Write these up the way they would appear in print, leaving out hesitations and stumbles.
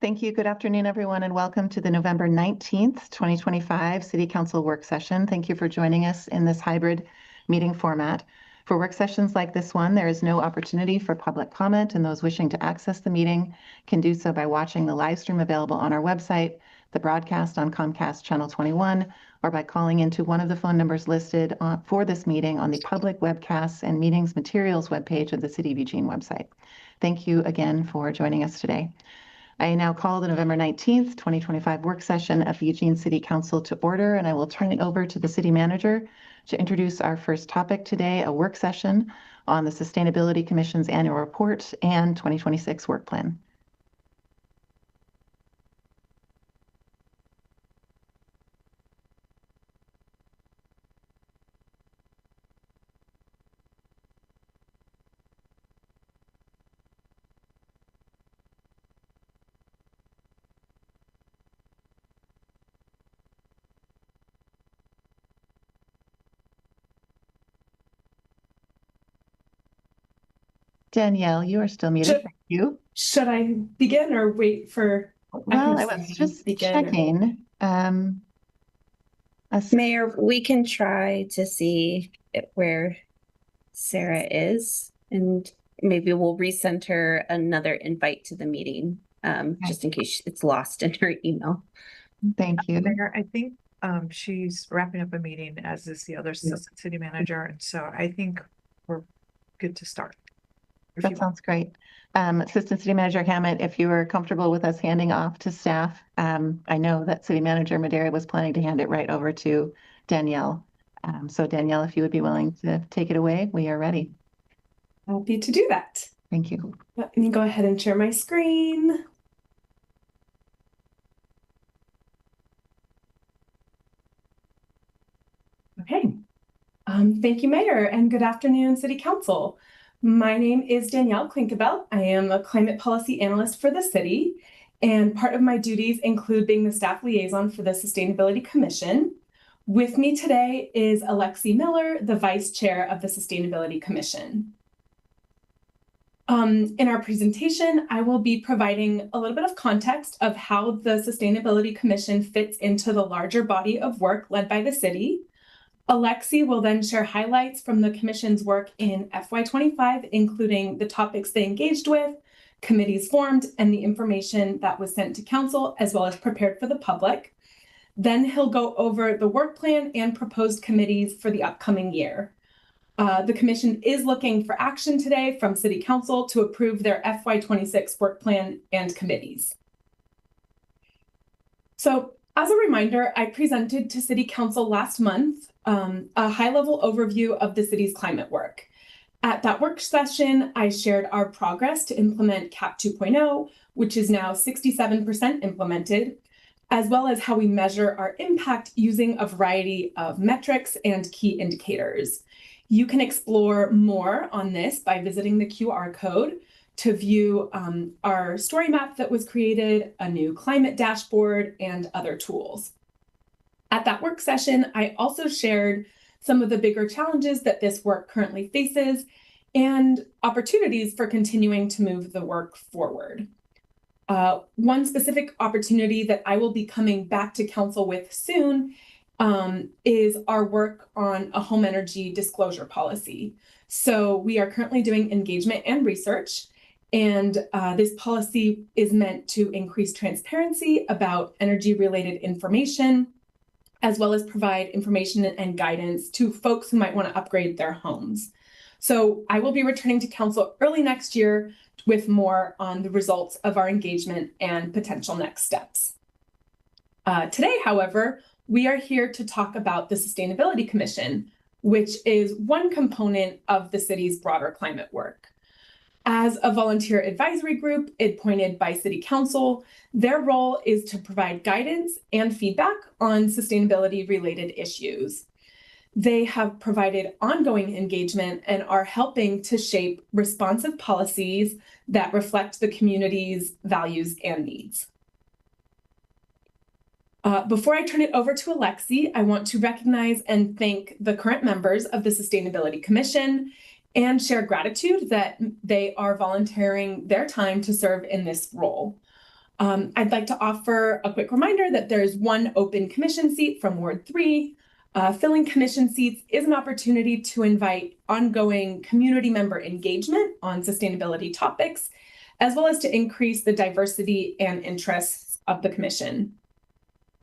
Thank you. Good afternoon, everyone, and welcome to the November 19th, 2025 City Council work session. Thank you for joining us in this hybrid meeting format. For work sessions like this one, there is no opportunity for public comment, and those wishing to access the meeting can do so by watching the live stream available on our website, the broadcast on Comcast Channel 21, or by calling into one of the phone numbers listed for this meeting on the public webcasts and meetings materials webpage of the City of Eugene website. Thank you again for joining us today. I now call the November 19th, 2025 work session of the Eugene City Council to order, and I will turn it over to the City Manager to introduce our first topic today, a work session on the Sustainability Commission's annual report and 2026 work plan. Danielle, you are still muted. Thank you. Should I begin or wait for? Well, I was just checking. Mayor, we can try to see where Sarah is, and maybe we'll resend her another invite to the meeting, just in case it's lost in her email. Thank you. Mayor, I think she's wrapping up a meeting, as is the other city manager, and so I think we're good to start. That sounds great. Assistant City Manager Hammett, if you are comfortable with us handing off to staff, I know that City Manager Madera was planning to hand it right over to Danielle. So Danielle, if you would be willing to take it away, we are ready. Happy to do that. Thank you. Let me go ahead and share my screen. Okay. Thank you, Mayor, and good afternoon, City Council. My name is Danielle Klinkebelt. I am a climate policy analyst for the city, and part of my duties include being the staff liaison for the Sustainability Commission. With me today is Alexi Miller, the vice chair of the Sustainability Commission. In our presentation, I will be providing a little bit of context of how the Sustainability Commission fits into the larger body of work led by the city. Alexi will then share highlights from the Commission's work in FY25, including the topics they engaged with, committees formed, and the information that was sent to Council, as well as prepared for the public. Then he'll go over the work plan and proposed committees for the upcoming year. The Commission is looking for action today from City Council to approve their FY26 work plan and committees. So, as a reminder, I presented to City Council last month a high-level overview of the city's climate work. At that work session, I shared our progress to implement CAP 2.0, which is now 67% implemented, as well as how we measure our impact using a variety of metrics and key indicators. You can explore more on this by visiting the QR code to view our story map that was created, a new climate dashboard, and other tools. At that work session, I also shared some of the bigger challenges that this work currently faces and opportunities for continuing to move the work forward. One specific opportunity that I will be coming back to Council with soon is our work on a home energy disclosure policy. So we are currently doing engagement and research, and this policy is meant to increase transparency about energy-related information, as well as provide information and guidance to folks who might want to upgrade their homes. So I will be returning to Council early next year with more on the results of our engagement and potential next steps. Today, however, we are here to talk about the Sustainability Commission, which is one component of the city's broader climate work. As a volunteer advisory group appointed by City Council, their role is to provide guidance and feedback on sustainability-related issues. They have provided ongoing engagement and are helping to shape responsive policies that reflect the community's values and needs. Before I turn it over to Alexi, I want to recognize and thank the current members of the Sustainability Commission and share gratitude that they are volunteering their time to serve in this role. I'd like to offer a quick reminder that there is one open commission seat from Ward 3. Filling commission seats is an opportunity to invite ongoing community member engagement on sustainability topics, as well as to increase the diversity and interests of the commission.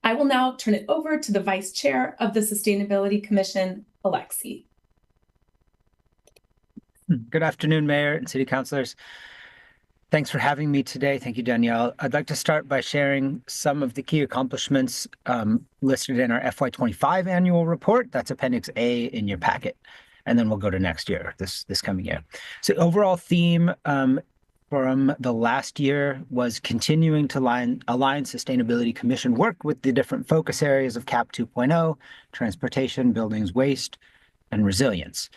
I will now turn it over to the Vice Chair of the Sustainability Commission, Alexi. Good afternoon, Mayor and City Councilors. Thanks for having me today. Thank you, Danielle. I'd like to start by sharing some of the key accomplishments listed in our FY25 annual report. That's Appendix A in your packet. And then we'll go to next year, this coming year. So overall theme from the last year was continuing to align Sustainability Commission work with the different focus areas of CAP 2.0, transportation, buildings, waste, and resilience.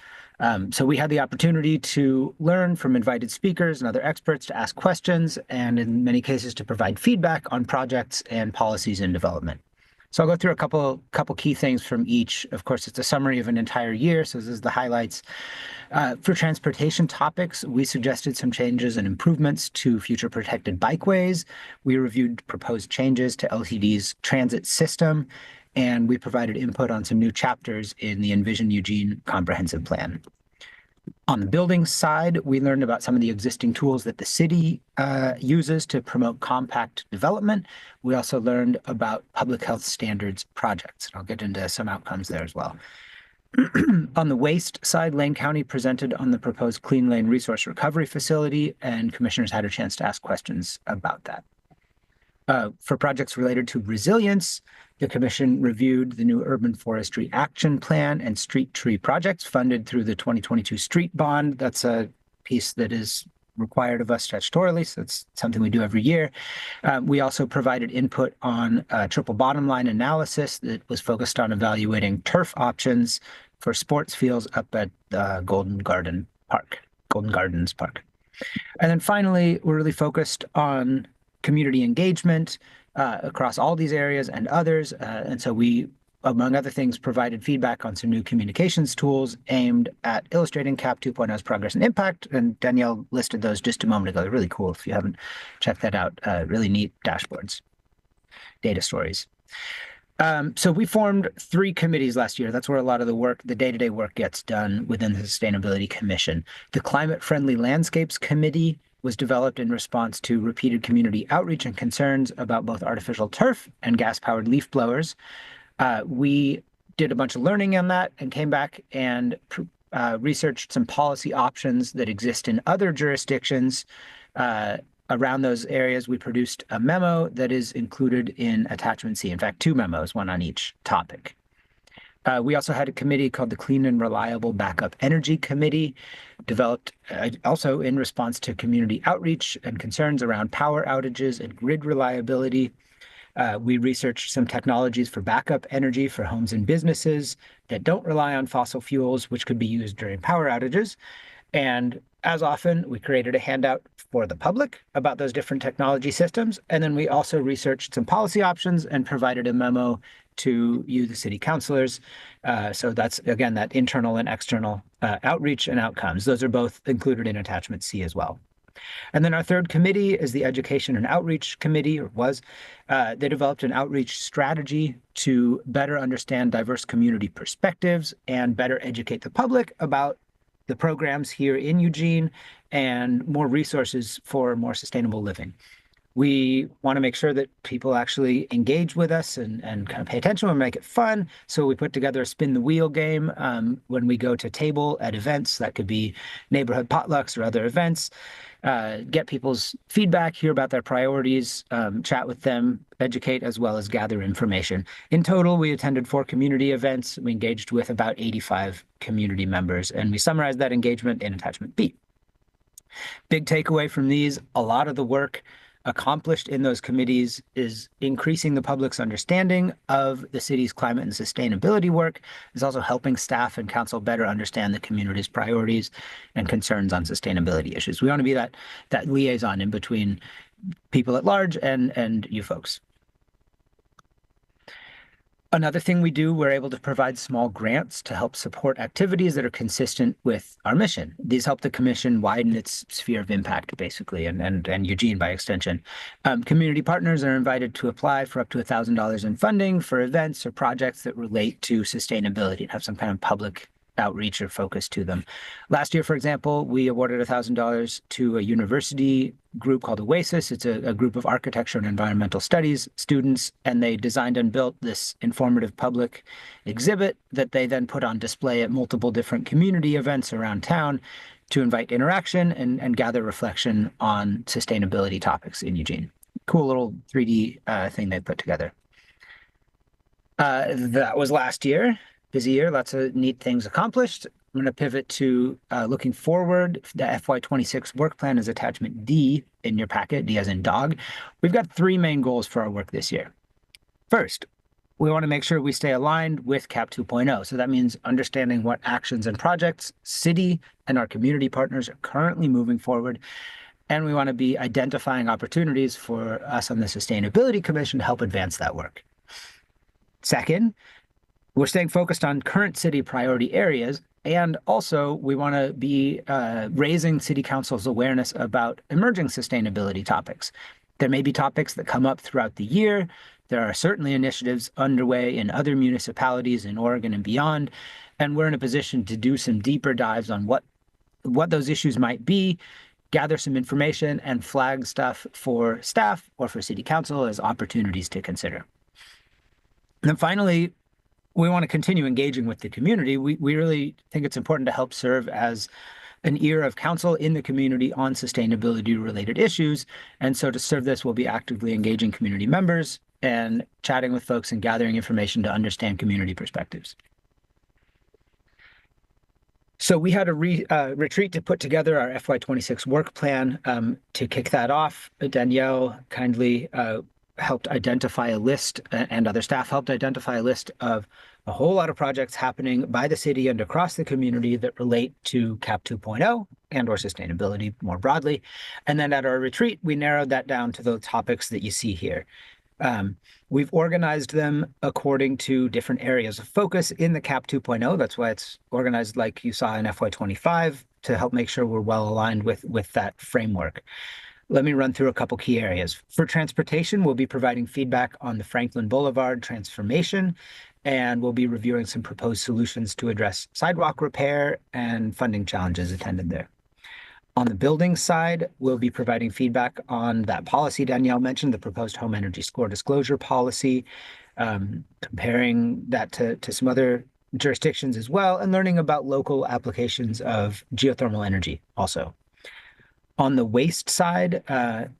So we had the opportunity to learn from invited speakers and other experts, to ask questions, and in many cases to provide feedback on projects and policies in development. So I'll go through a couple key things from each. Of course, it's a summary of an entire year, so this is the highlights. For transportation topics, we suggested some changes and improvements to future protected bikeways. We reviewed proposed changes to LTD's transit system, and we provided input on some new chapters in the Envision Eugene Comprehensive Plan. On the building side, we learned about some of the existing tools that the city uses to promote compact development. We also learned about public health standards projects. I'll get into some outcomes there as well. On the waste side, Lane County presented on the proposed Clean Lane Resource Recovery Facility, and commissioners had a chance to ask questions about that. For projects related to resilience, the Commission reviewed the new Urban Forestry Action Plan and street tree projects funded through the 2022 Street Bond. That's a piece that is required of us statutorily, so it's something we do every year. We also provided input on a triple bottom line analysis that was focused on evaluating turf options for sports fields up at Golden Gardens Park. And then finally, we're really focused on community engagement across all these areas and others. And so we, among other things, provided feedback on some new communications tools aimed at illustrating CAP 2.0's progress and impact. And Danielle listed those just a moment ago. They're really cool if you haven't checked that out. Really neat dashboards, data stories. So we formed 3 committees last year. That's where a lot of the work, the day-to-day work gets done within the Sustainability Commission. The Climate Friendly Landscapes Committee was developed in response to repeated community outreach and concerns about both artificial turf and gas-powered leaf blowers. We did a bunch of learning on that and came back and researched some policy options that exist in other jurisdictions around those areas. We produced a memo that is included in Attachment C. In fact, 2 memos, one on each topic. We also had a committee called the Clean and Reliable Backup Energy Committee, developed also in response to community outreach and concerns around power outages and grid reliability. We researched some technologies for backup energy for homes and businesses that don't rely on fossil fuels, which could be used during power outages. And as often, we created a handout for the public about those different technology systems. And then we also researched some policy options and provided a memo to you, the city councilors. So that's, again, that internal and external outreach and outcomes. Those are both included in Attachment C as well. And then our third committee is the Education and Outreach Committee, or was. They developed an outreach strategy to better understand diverse community perspectives and better educate the public about the programs here in Eugene and more resources for more sustainable living. We want to make sure that people actually engage with us and kind of pay attention and make it fun. So we put together a spin the wheel game when we go to table at events. That could be neighborhood potlucks or other events. Get people's feedback, hear about their priorities, chat with them, educate, as well as gather information. In total, we attended 4 community events. We engaged with about 85 community members, and we summarized that engagement in Attachment B. Big takeaway from these, a lot of the work accomplished in those committees is increasing the public's understanding of the city's climate and sustainability work. Is also helping staff and council better understand the community's priorities and concerns on sustainability issues. We want to be that liaison in between people at large and you folks. Another thing we do, we're able to provide small grants to help support activities that are consistent with our mission. These help the commission widen its sphere of impact, basically, and Eugene by extension. Community partners are invited to apply for up to $1,000 in funding for events or projects that relate to sustainability and have some kind of public outreach or focus to them. Last year, for example, we awarded $1,000 to a university group called Oasis. It's a group of architecture and environmental studies students, and they designed and built this informative public exhibit that they then put on display at multiple different community events around town to invite interaction and gather reflection on sustainability topics in Eugene. Cool little 3D thing they put together. That was last year. Busy year, lots of neat things accomplished. I'm going to pivot to looking forward. The FY26 work plan is attachment D in your packet, D as in dog. We've got 3 main goals for our work this year. First, we want to make sure we stay aligned with CAP 2.0. So that means understanding what actions and projects city and our community partners are currently moving forward. And we want to be identifying opportunities for us on the Sustainability Commission to help advance that work. Second, we're staying focused on current city priority areas, and also we want to be raising City Council's awareness about emerging sustainability topics. There may be topics that come up throughout the year. There are certainly initiatives underway in other municipalities in Oregon and beyond, and we're in a position to do some deeper dives on what those issues might be, gather some information, and flag stuff for staff or for City Council as opportunities to consider. And then finally, we want to continue engaging with the community. We really think it's important to help serve as an ear of counsel in the community on sustainability-related issues. And so to serve this, we'll be actively engaging community members and chatting with folks and gathering information to understand community perspectives. So we had a retreat to put together our FY26 work plan. To kick that off, Danielle kindly helped identify a list, and other staff helped identify a list of a whole lot of projects happening by the city and across the community that relate to CAP 2.0 and or sustainability more broadly. And then at our retreat, we narrowed that down to the topics that you see here. We've organized them according to different areas of focus in the CAP 2.0. That's why it's organized like you saw in FY25 to help make sure we're well aligned with that framework. Let me run through a couple key areas. For transportation, we'll be providing feedback on the Franklin Boulevard transformation, and we'll be reviewing some proposed solutions to address sidewalk repair and funding challenges attended there. On the building side, we'll be providing feedback on that policy Danielle mentioned, the proposed home energy score disclosure policy, comparing that to some other jurisdictions as well, and learning about local applications of geothermal energy also. On the waste side,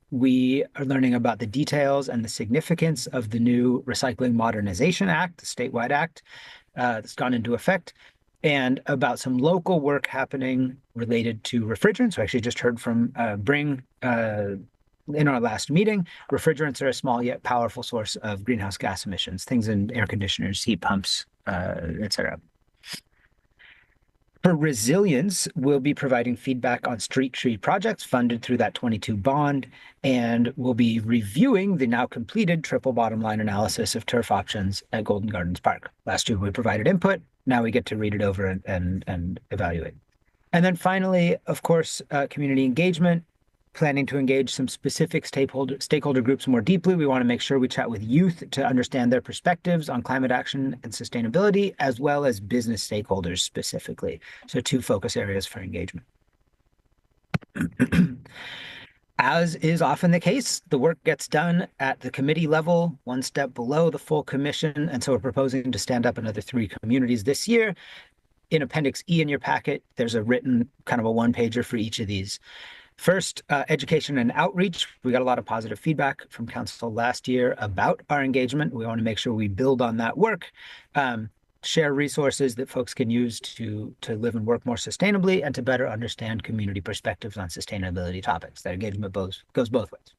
we are learning about the details and the significance of the new Recycling Modernization Act, the statewide act that's gone into effect, and about some local work happening related to refrigerants. We actually just heard from Bring in our last meeting. Refrigerants are a small yet powerful source of greenhouse gas emissions, things in air conditioners, heat pumps, etc. For resilience, we'll be providing feedback on street tree projects funded through that 22 bond, and we'll be reviewing the now completed triple bottom line analysis of turf options at Golden Gardens Park. Last year, we provided input. Now we get to read it over and evaluate. And then finally, of course, community engagement, planning to engage some specific stakeholder groups more deeply. We want to make sure we chat with youth to understand their perspectives on climate action and sustainability, as well as business stakeholders specifically. So 2 focus areas for engagement. As is often the case, the work gets done at the committee level, 1 step below the full commission. And so we're proposing to stand up another 3 communities this year. In Appendix E in your packet, there's a written kind of a 1-pager for each of these. First, education and outreach. We got a lot of positive feedback from council last year about our engagement. We want to make sure we build on that work, share resources that folks can use to live and work more sustainably and to better understand community perspectives on sustainability topics. That engagement goes both ways.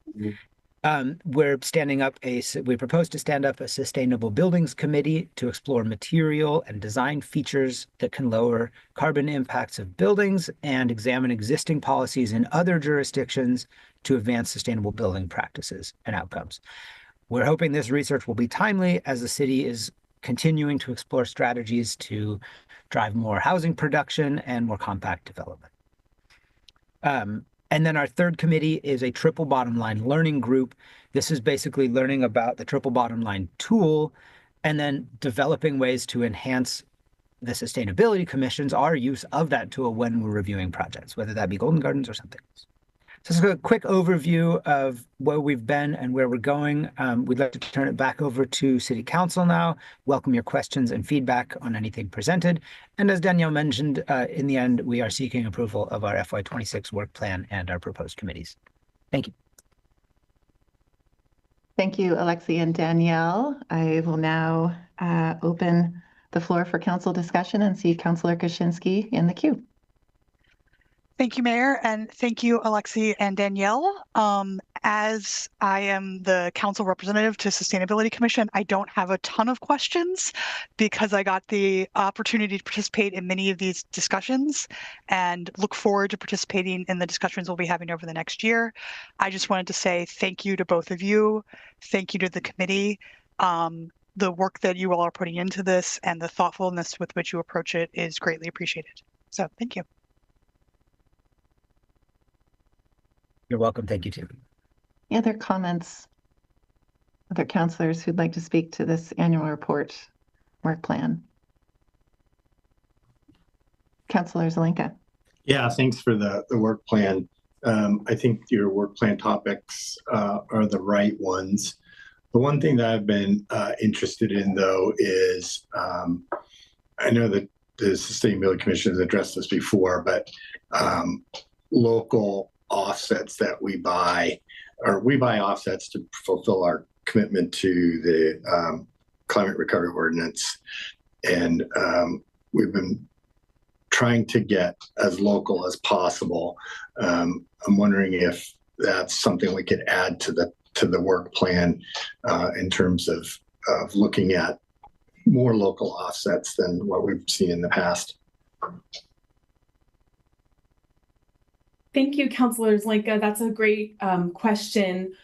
We propose to stand up a sustainable buildings committee to explore material and design features that can lower carbon impacts of buildings and examine existing policies in other jurisdictions to advance sustainable building practices and outcomes. We're hoping this research will be timely as the city is continuing to explore strategies to drive more housing production and more compact development. And then our third committee is a triple bottom line learning group. This is basically learning about the triple bottom line tool and then developing ways to enhance the Sustainability Commission's, our use of that tool when we're reviewing projects, whether that be Golden Gardens or something else. So this is a quick overview of where we've been and where we're going. We'd like to turn it back over to City Council now. Welcome your questions and feedback on anything presented. And as Danielle mentioned, in the end, we are seeking approval of our FY26 work plan and our proposed committees. Thank you. Thank you, Alexi and Danielle. I will now open the floor for council discussion and see Councillor Kaczynski in the queue. Thank you, Mayor, and thank you, Alexi and Danielle. As I am the council representative to Sustainability Commission, I don't have a ton of questions because I got the opportunity to participate in many of these discussions and look forward to participating in the discussions we'll be having over the next year. I just wanted to say thank you to both of you. Thank you to the committee. The work that you all are putting into this and the thoughtfulness with which you approach it is greatly appreciated. So thank you. You're welcome. Thank you, too. Any other comments? Other councillors who'd like to speak to this annual report work plan? Councillor Zelenka. Yeah, thanks for the work plan. I think your work plan topics are the right ones. The one thing that I've been interested in, though, is I know that the Sustainability Commission has addressed this before, but local offsets that we buy offsets to fulfill our commitment to the climate recovery ordinance. And we've been trying to get as local as possible. I'm wondering if that's something we could add to the work plan in terms of looking at more local offsets than what we've seen in the past. Thank you, Councillor Zelenka. That's a great question.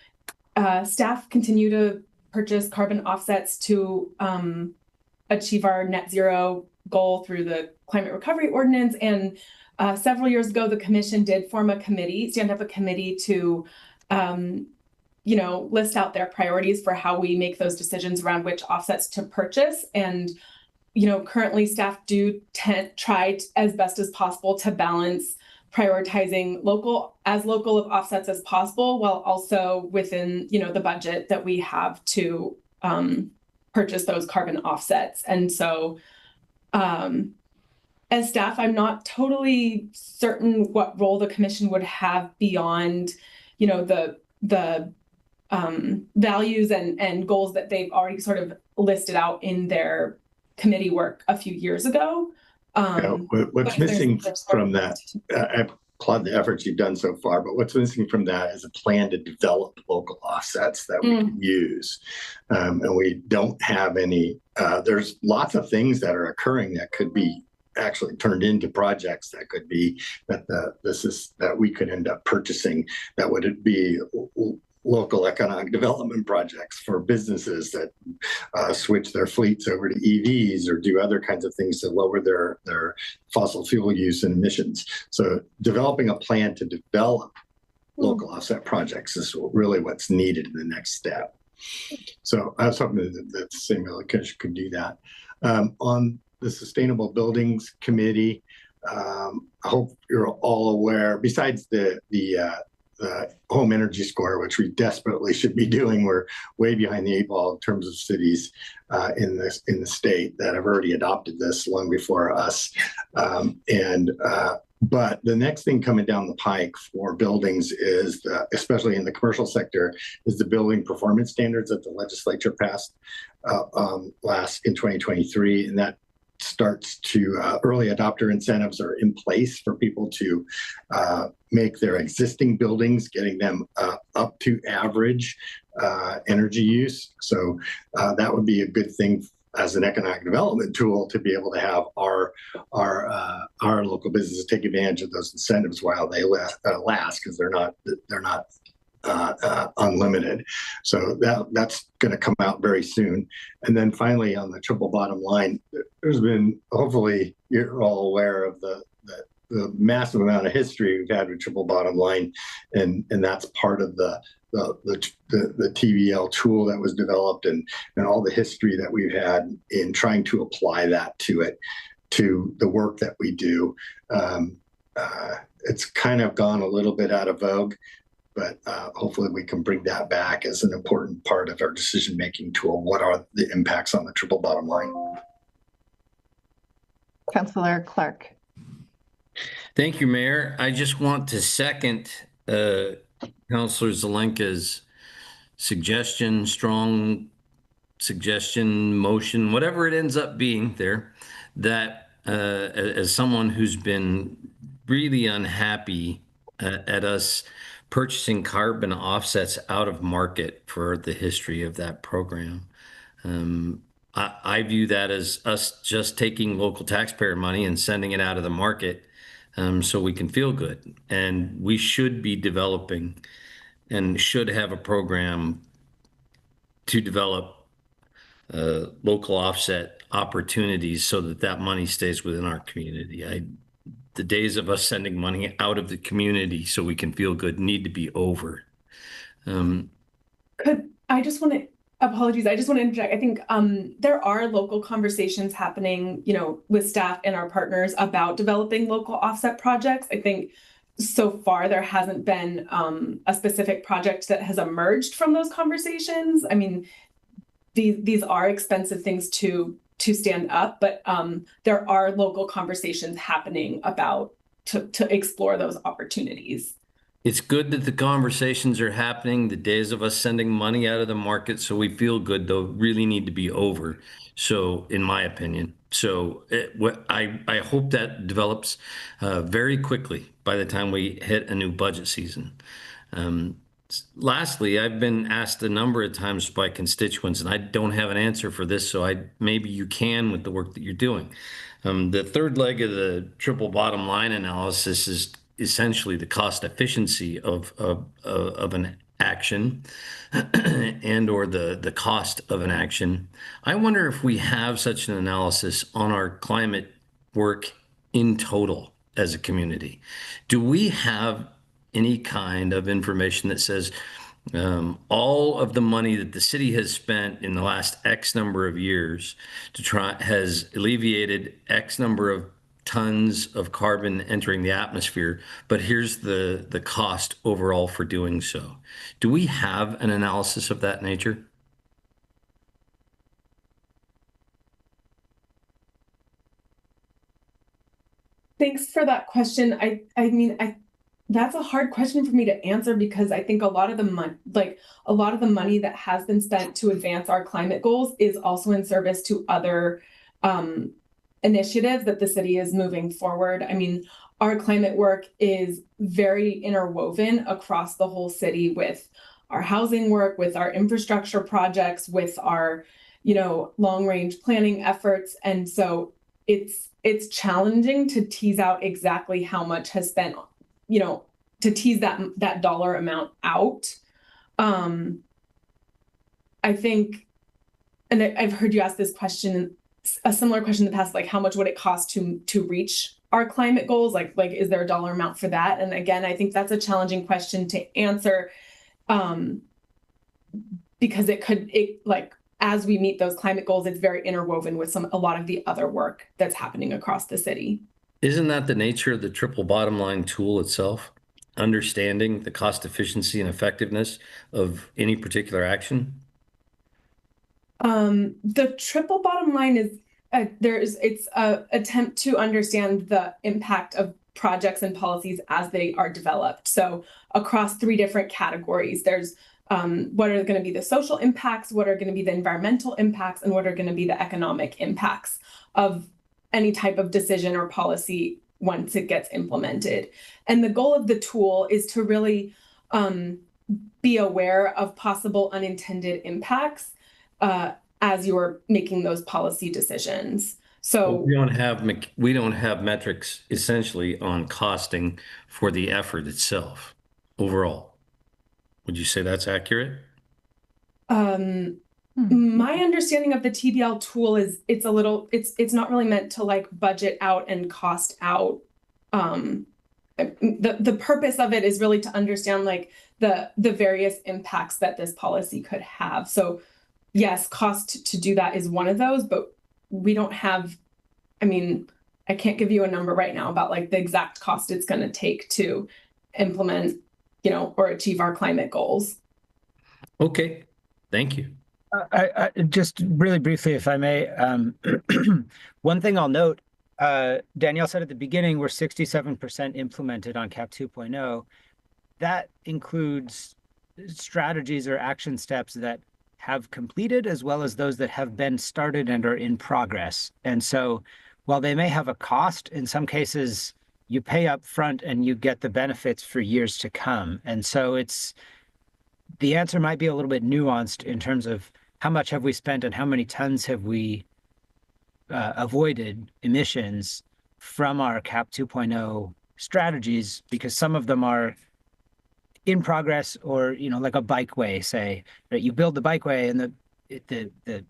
Staff continue to purchase carbon offsets to achieve our net zero goal through the climate recovery ordinance. And several years ago, the commission did form a committee, stand up a committee to list out their priorities for how we make those decisions around which offsets to purchase. And currently staff do try as best as possible to balance prioritizing local of offsets as possible, while also within the budget that we have to purchase those carbon offsets. And so as staff, I'm not totally certain what role the commission would have beyond the values and goals that they've already sort of listed out in their committee work a few years ago. What's missing from that, I applaud the efforts you've done so far, but what's missing from that is a plan to develop local offsets that we can use. And we don't have any, there's lots of things that are occurring that could be actually turned into projects that could be, that we could end up purchasing, that would be local economic development projects for businesses that switch their fleets over to EVs or do other kinds of things to lower their fossil fuel use and emissions. So developing a plan to develop local offset projects is really what's needed in the next step. So I was hoping that the Sustainability Commission could do that. On the Sustainable Buildings Committee, I hope you're all aware, besides the home energy score, which we desperately should be doing. We're way behind the 8 ball in terms of cities in the state that have already adopted this long before us. But the next thing coming down the pike for buildings is, especially in the commercial sector, is the building performance standards that the legislature passed in 2023, and that starts to early adopter incentives are in place for people to make their existing buildings, getting them up to average energy use. So that would be a good thing as an economic development tool to be able to have our local businesses take advantage of those incentives while they last, because they're not unlimited. So that's going to come out very soon. And then finally, on the triple bottom line, there's been, hopefully you're all aware of the massive amount of history we've had with triple bottom line, and that's part of the TBL tool that was developed, and all the history that we've had in trying to apply that to the work that we do. It's kind of gone a little bit out of vogue, but hopefully we can bring that back as an important part of our decision-making tool. What are the impacts on the triple bottom line? Councillor Clark. Thank you, Mayor. I just want to second Councillor Zelenka's suggestion, strong suggestion, motion, whatever it ends up being there, that as someone who's been really unhappy at us purchasing carbon offsets out of market for the history of that program. I view that as us just taking local taxpayer money and sending it out of the market so we can feel good. And we should be developing and should have a program to develop local offset opportunities so that that money stays within our community. The days of us sending money out of the community so we can feel good need to be over. Apologies, I just want to interject. I think there are local conversations happening, with staff and our partners about developing local offset projects. I think so far there hasn't been a specific project that has emerged from those conversations. I mean, these are expensive things to stand up, but there are local conversations happening about to explore those opportunities. It's good that the conversations are happening. The days of us sending money out of the market so we feel good, though, really need to be over. So, in my opinion, I hope that develops very quickly by the time we hit a new budget season. Lastly, I've been asked a number of times by constituents, and I don't have an answer for this, so maybe you can with the work that you're doing. The third leg of the triple bottom line analysis is essentially the cost efficiency of an action and or the cost of an action. I wonder if we have such an analysis on our climate work in total as a community. Do we have any kind of information that says all of the money that the city has spent in the last X number of years has alleviated X number of tons of carbon entering the atmosphere, but here's the cost overall for doing so? Do we have an analysis of that nature? Thanks for that question. I mean, that's a hard question for me to answer because I think a lot of the money that has been spent to advance our climate goals is also in service to other initiatives that the city is moving forward. I mean, our climate work is very interwoven across the whole city with our housing work, with our infrastructure projects, with our, long range planning efforts. And so it's challenging to tease out exactly how much has spent, to tease that dollar amount out. I think, and I've heard you ask this question, a similar question in the past, like how much would it cost to reach our climate goals? Like is there a dollar amount for that? And again, I think that's a challenging question to answer because as we meet those climate goals, it's very interwoven with a lot of the other work that's happening across the city. Isn't that the nature of the triple bottom line tool itself? Understanding the cost efficiency and effectiveness of any particular action? The triple bottom line is it's an attempt to understand the impact of projects and policies as they are developed. So across 3 different categories, there's what are going to be the social impacts, what are going to be the environmental impacts, and what are going to be the economic impacts of any type of decision or policy once it gets implemented. And the goal of the tool is to really be aware of possible unintended impacts as you're making those policy decisions. So we don't have metrics essentially on costing for the effort itself overall. Would you say that's accurate? My understanding of the TBL tool is it's not really meant to like budget out and cost out. The purpose of it is really to understand like the various impacts that this policy could have. So yes, cost to do that is one of those, but we don't have, I mean, I can't give you a number right now about like the exact cost it's going to take to implement, or achieve our climate goals. Okay, thank you. I just really briefly, if I may, one thing I'll note, Danielle said at the beginning, we're 67% implemented on CAP 2.0. That includes strategies or action steps that have completed, as well as those that have been started and are in progress. And so while they may have a cost, in some cases, you pay up front and you get the benefits for years to come. And so the answer might be a little bit nuanced in terms of how much have we spent and how many tons have we avoided emissions from our CAP 2.0 strategies, because some of them are in progress, or like a bikeway, say that you build the bikeway and the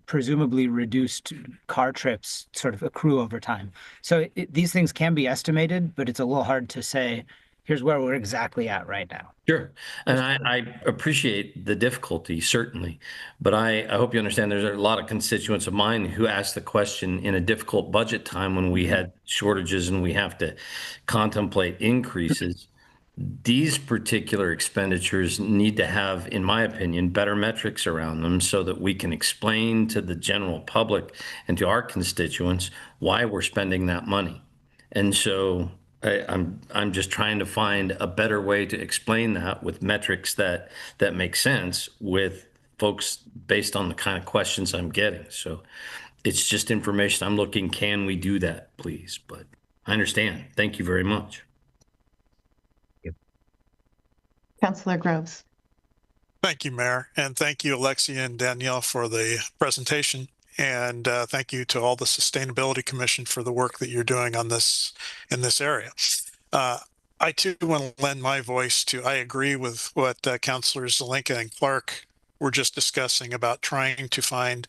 presumably reduced car trips sort of accrue over time. So these things can be estimated, but it's a little hard to say, here's where we're exactly at right now. Sure. And I appreciate the difficulty, certainly. But I hope you understand there's a lot of constituents of mine who asked the question in a difficult budget time when we had shortages and we have to contemplate increases. These particular expenditures need to have, in my opinion, better metrics around them so that we can explain to the general public and to our constituents why we're spending that money. And so I'm just trying to find a better way to explain that with metrics that make sense with folks based on the kind of questions I'm getting. So it's just information I'm looking, can we do that, please? But I understand. Thank you very much. Councilor Groves. Thank you, Mayor, and thank you, Alexia and Danielle, for the presentation. And thank you to all the Sustainability Commission for the work that you're doing on this in this area. I too want to lend my voice to, I agree with what Councilors Zelenka and Clark were just discussing about trying to find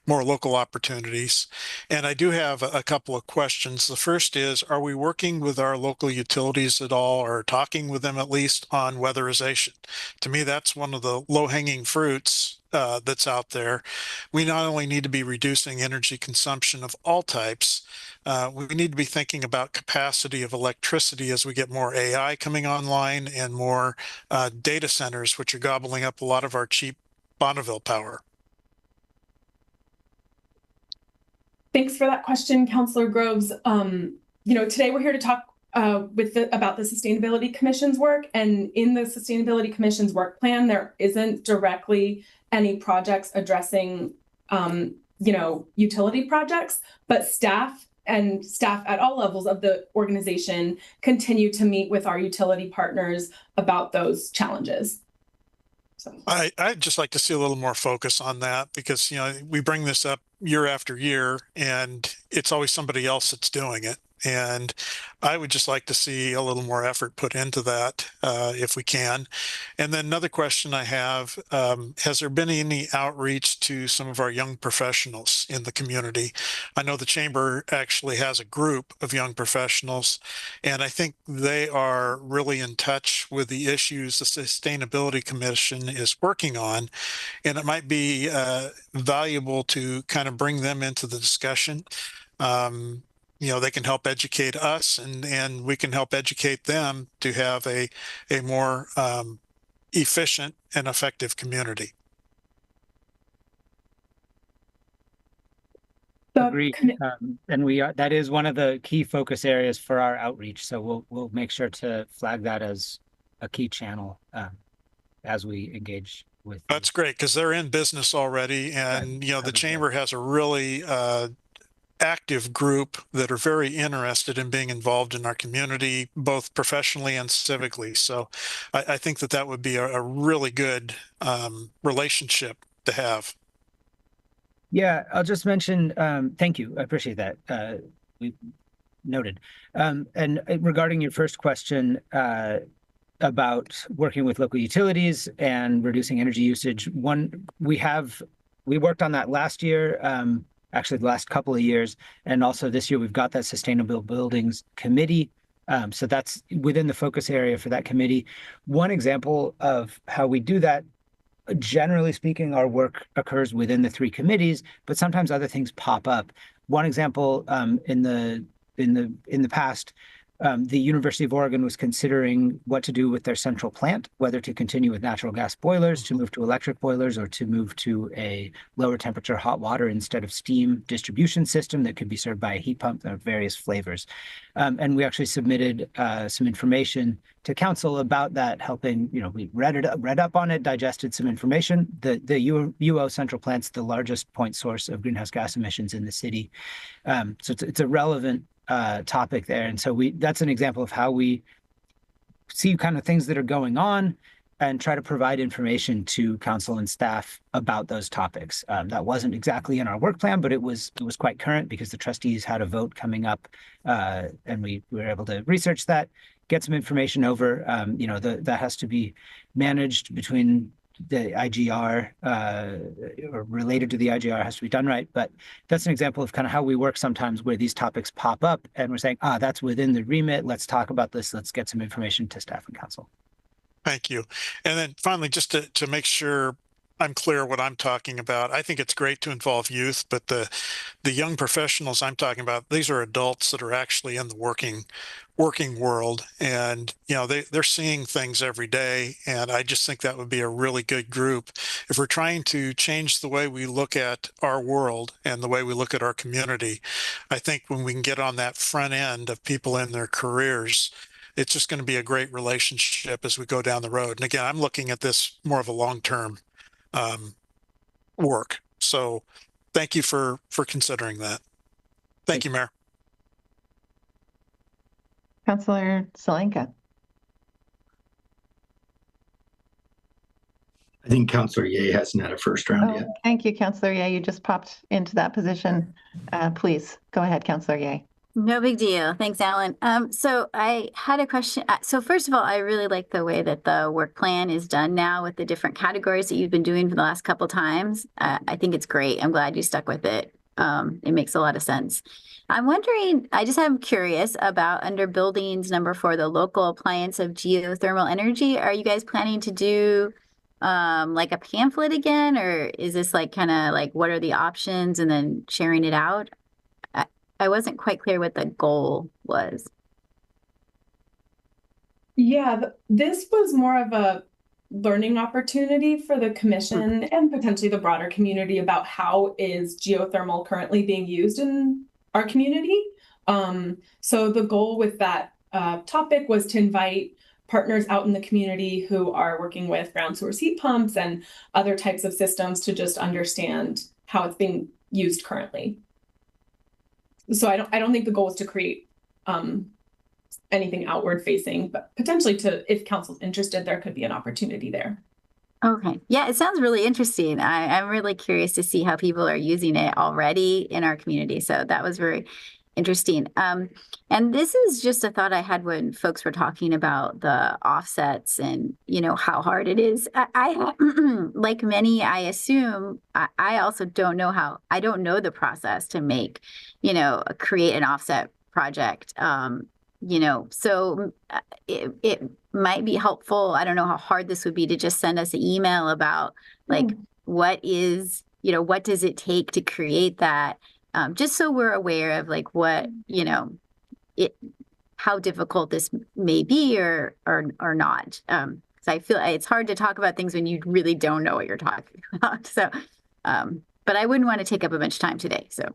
more local opportunities. And I do have a couple of questions. The first is, are we working with our local utilities at all, or talking with them at least on weatherization? To me, that's one of the low-hanging fruits that's out there. We not only need to be reducing energy consumption of all types, we need to be thinking about capacity of electricity as we get more AI coming online and more data centers, which are gobbling up a lot of our cheap Bonneville power. Thanks for that question, Councilor Groves. Today we're here to talk about the Sustainability Commission's work, and in the Sustainability Commission's work plan, there isn't directly any projects addressing, utility projects, but staff at all levels of the organization continue to meet with our utility partners about those challenges. So I'd just like to see a little more focus on that, because we bring this up year after year and it's always somebody else that's doing it. And I would just like to see a little more effort put into that if we can. And then another question I have, has there been any outreach to some of our young professionals in the community? I know the Chamber actually has a group of young professionals, and I think they are really in touch with the issues the Sustainability Commission is working on. And it might be valuable to kind of bring them into the discussion. They can help educate us, and we can help educate them to have a more efficient and effective community. Agreed. And that is one of the key focus areas for our outreach. So we'll make sure to flag that as a key channel as we engage with. That's great, because they're in business already, and the Chamber has a really active group that are very interested in being involved in our community, both professionally and civically. So I think that would be a really good relationship to have. Yeah, I'll just mention, thank you. I appreciate that. We noted. And regarding your first question, about working with local utilities and reducing energy usage. We worked on that last year, actually the last couple of years, and also this year we've got that Sustainable Buildings Committee. So that's within the focus area for that committee. One example of how we do that, generally speaking, our work occurs within the three committees, but sometimes other things pop up. One example, in the past, the University of Oregon was considering what to do with their central plant, whether to continue with natural gas boilers, to move to electric boilers, or to move to a lower temperature hot water instead of steam distribution system that could be served by a heat pump of various flavors. And we actually submitted some information to council about that, helping, we read up on it, digested some information. The UO central plant's the largest point source of greenhouse gas emissions in the city. So it's a relevant topic there. And so that's an example of how we see kind of things that are going on and try to provide information to council and staff about those topics. That wasn't exactly in our work plan, but it was quite current because the trustees had a vote coming up, and we were able to research that, get some information over. That has to be managed between the IGR, or related to the IGR, has to be done right. But that's an example of kind of how we work sometimes, where these topics pop up and we're saying, that's within the remit. Let's talk about this. Let's get some information to staff and council. Thank you. And then finally, just to make sure I'm clear what I'm talking about, I think it's great to involve youth, but the young professionals I'm talking about, these are adults that are actually in the working world, and they're seeing things every day. And I just think that would be a really good group if we're trying to change the way we look at our world and the way we look at our community. I think when we can get on that front end of people in their careers, it's just going to be a great relationship as we go down the road. And again, I'm looking at this more of a long-term work. So thank you for considering that. Thank you, Mayor. Councilor Zelenka. I think Councilor Ye hasn't had a first round yet. Thank you, Councilor Ye. You just popped into that position. Please go ahead, Councilor Ye. No big deal. Thanks, Alan. So I had a question. So first of all, I really like the way that the work plan is done now with the different categories that you've been doing for the last couple times. I think it's great. I'm glad you stuck with it. It makes a lot of sense. I'm wondering, I'm curious about under buildings number 4, the local appliance of geothermal energy. Are you guys planning to do like a pamphlet again, or is this like kind of like what are the options and then sharing it out? I wasn't quite clear what the goal was. Yeah, this was more of a learning opportunity for the commission and potentially the broader community about how is geothermal currently being used in our community. So the goal with that topic was to invite partners out in the community who are working with ground source heat pumps and other types of systems to just understand how it's being used currently. So I don't think the goal is to create anything outward facing, but potentially if council's interested, there could be an opportunity there. Okay. Yeah, it sounds really interesting. I'm really curious to see how people are using it already in our community. So that was very interesting. And this is just a thought I had when folks were talking about the offsets and, how hard it is. I like many, I assume, I also don't know I don't know the process to make, create an offset project. So it might be helpful. I don't know how hard this would be to just send us an email about like, what does it take to create that? Just so we're aware of like what, how difficult this may be or not. So I feel it's hard to talk about things when you really don't know what you're talking about. So, but I wouldn't want to take up a bunch of time today. So.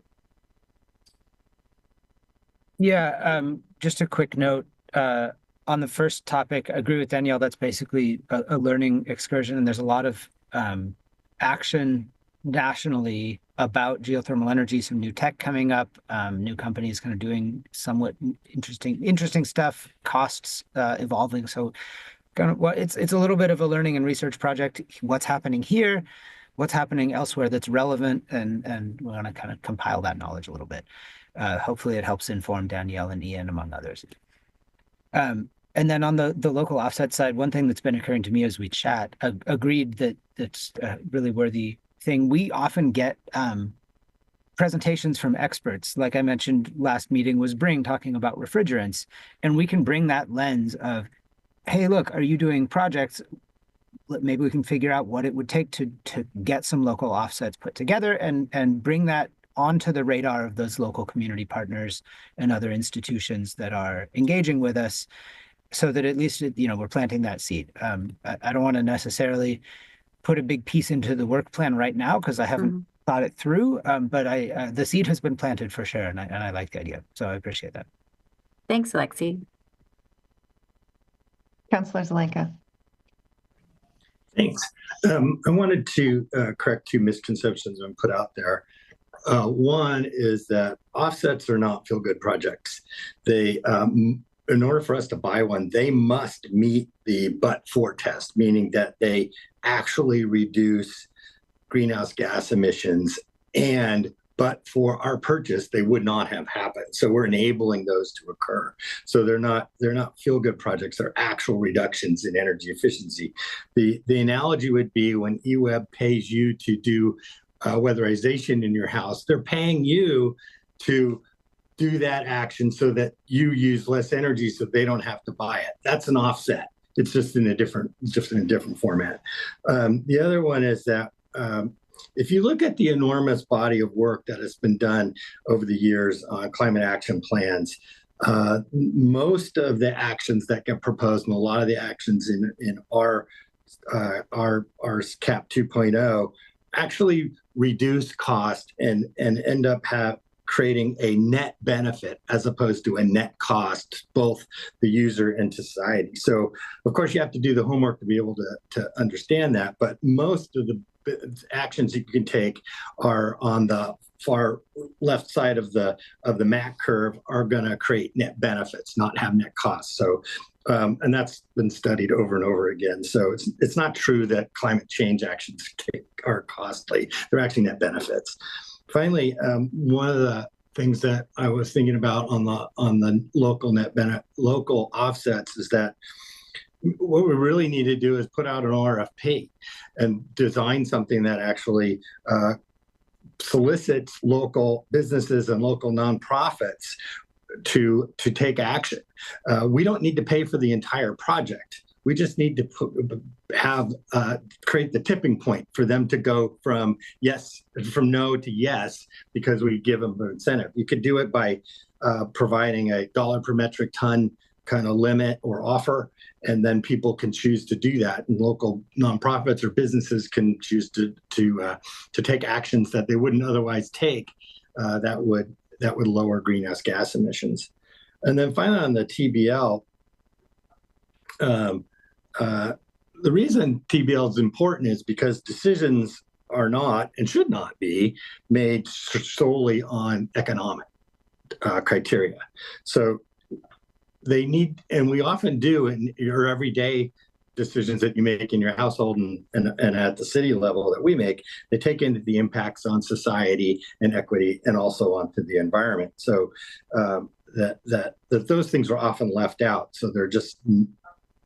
Yeah, just a quick note on the first topic. I agree with Danielle. That's basically a learning excursion, and there's a lot of action nationally about geothermal energy. Some new tech coming up, new companies kind of doing somewhat interesting stuff. Costs evolving. So, kind of it's a little bit of a learning and research project. What's happening here? What's happening elsewhere that's relevant, and we want to kind of compile that knowledge a little bit. Hopefully it helps inform Danielle and Ian, among others. And then on the local offset side, one thing that's been occurring to me as we chat, agreed that that's a really worthy thing. We often get presentations from experts. Like I mentioned, last meeting was Bring talking about refrigerants, and we can bring that lens of, hey, look, are you doing projects? Maybe we can figure out what it would take to get some local offsets put together and bring that onto the radar of those local community partners and other institutions that are engaging with us, so that at least, we're planting that seed. I don't want to necessarily put a big piece into the work plan right now because I haven't thought it through, but the seed has been planted for sure, and I like the idea, so I appreciate that. Thanks, Alexi. Councillor Zelenka. Thanks. I wanted to correct two misconceptions I put out there. One is that offsets are not feel-good projects. They, in order for us to buy one, they must meet the but-for test, meaning that they actually reduce greenhouse gas emissions, but for our purchase, they would not have happened. So we're enabling those to occur. So they're not feel-good projects, they're actual reductions in energy efficiency. The analogy would be when EWEB pays you to do weatherization in your house, they're paying you to do that action so that you use less energy so they don't have to buy it. That's an offset. It's just in a different format. The other one is that if you look at the enormous body of work that has been done over the years on climate action plans, most of the actions that get proposed and a lot of the actions in our CAP 2.0 actually reduce cost and end up creating a net benefit as opposed to a net cost, both the user and to society. So, of course, you have to do the homework to be able to understand that, but most of the actions that you can take are on the far left side of the MAC curve are going to create net benefits, not have net costs. So, and that's been studied over and over again. So it's not true that climate change actions are costly. They're actually net benefits. Finally, one of the things that I was thinking about on the local offsets is that what we really need to do is put out an RFP and design something that actually solicits local businesses and local nonprofits to take action. We don't need to pay for the entire project. We just need to create the tipping point for them to go from no to yes, because we give them an incentive. You could do it by providing a $1 per metric ton kind of limit or offer, and then people can choose to do that. And local nonprofits or businesses can choose to take actions that they wouldn't otherwise take that would lower greenhouse gas emissions. And then finally on the TBL, the reason TBL is important is because decisions are not and should not be made solely on economic criteria. So they need, and we often do in your everyday decisions that you make in your household and at the city level that we make, they take into the impacts on society and equity and also onto the environment. So that those things are often left out. So they're just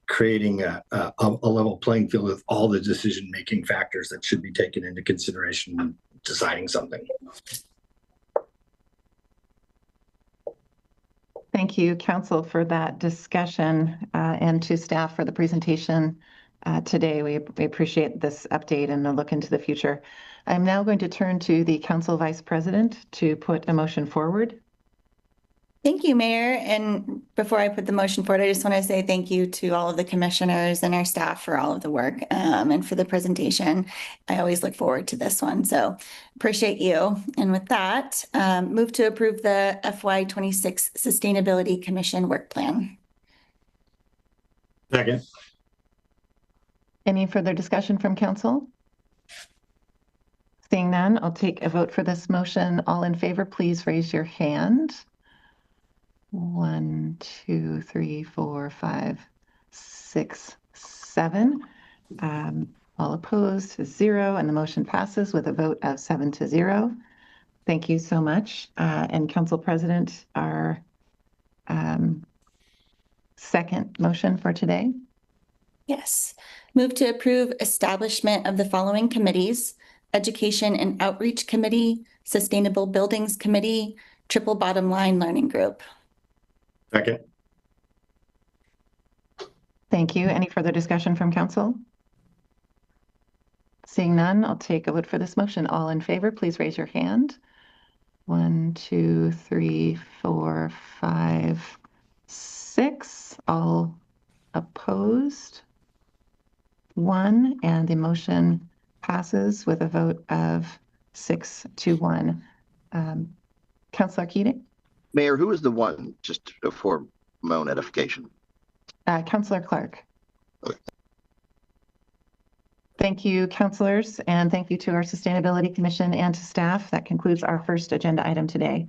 creating a level playing field with all the decision-making factors that should be taken into consideration when deciding something. Thank you, Council, for that discussion and to staff for the presentation today. We appreciate this update and a look into the future. I'm now going to turn to the Council Vice President to put a motion forward. Thank you, Mayor. And before I put the motion forward, I just want to say thank you to all of the commissioners and our staff for all of the work and for the presentation. I always look forward to this one, so appreciate you. And with that, move to approve the FY26 Sustainability Commission Work Plan. Second. Any further discussion from Council? Seeing none, I'll take a vote for this motion. All in favor, please raise your hand. 1, 2, 3, 4, 5, 6, 7. All opposed is 0, and the motion passes with a vote of 7-0. Thank you so much. And Council President, our second motion for today? Yes. Move to approve establishment of the following committees: Education and Outreach Committee, Sustainable Buildings Committee, Triple Bottom Line Learning Group. Second. Thank you. Any further discussion from council? Seeing none, I'll take a vote for this motion. All in favor, please raise your hand. 1, 2, 3, 4, 5, 6. All opposed? 1, and the motion passes with a vote of 6-1. Councillor Keating? Mayor, who is the one, just for my own edification? Councillor Clark. Okay. Thank you, councilors, and thank you to our Sustainability Commission and to staff. That concludes our first agenda item today.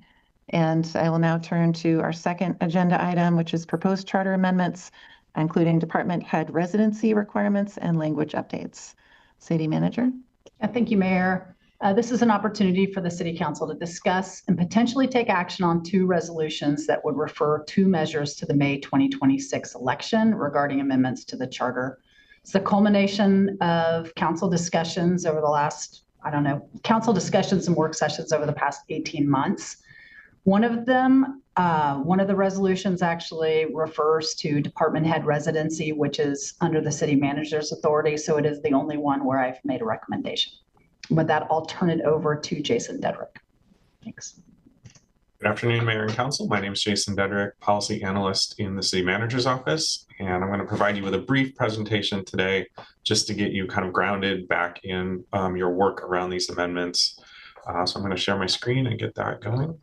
And I will now turn to our second agenda item, which is proposed charter amendments, including department head residency requirements and language updates. City Manager. Thank you, Mayor. This is an opportunity for the City Council to discuss and potentially take action on 2 resolutions that would refer 2 measures to the May 2026 election regarding amendments to the charter. It's the culmination of council discussions over the last, council discussions and work sessions over the past 18 months. One of them, one of the resolutions actually refers to department head residency, which is under the city manager's authority. So it is the only one where I've made a recommendation. With that, I'll turn it over to Jason Dedrick. Thanks. Good afternoon, Mayor and Council. My name is Jason Dedrick, Policy Analyst in the City Manager's Office, and I'm going to provide you with a brief presentation today just to get you kind of grounded back in your work around these amendments. So I'm going to share my screen and get that going.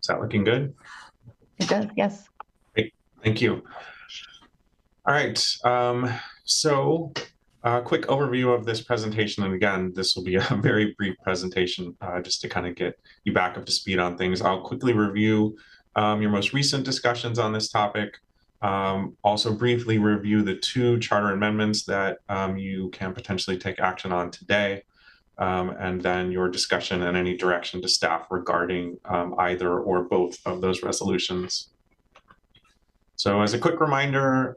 Is that looking good? It does, yes. Great, thank you. All right, so a quick overview of this presentation. And again, this will be a very brief presentation just to kind of get you back up to speed on things. I'll quickly review your most recent discussions on this topic. Also briefly review the 2 charter amendments that you can potentially take action on today. And then your discussion and any direction to staff regarding either or both of those resolutions. So as a quick reminder,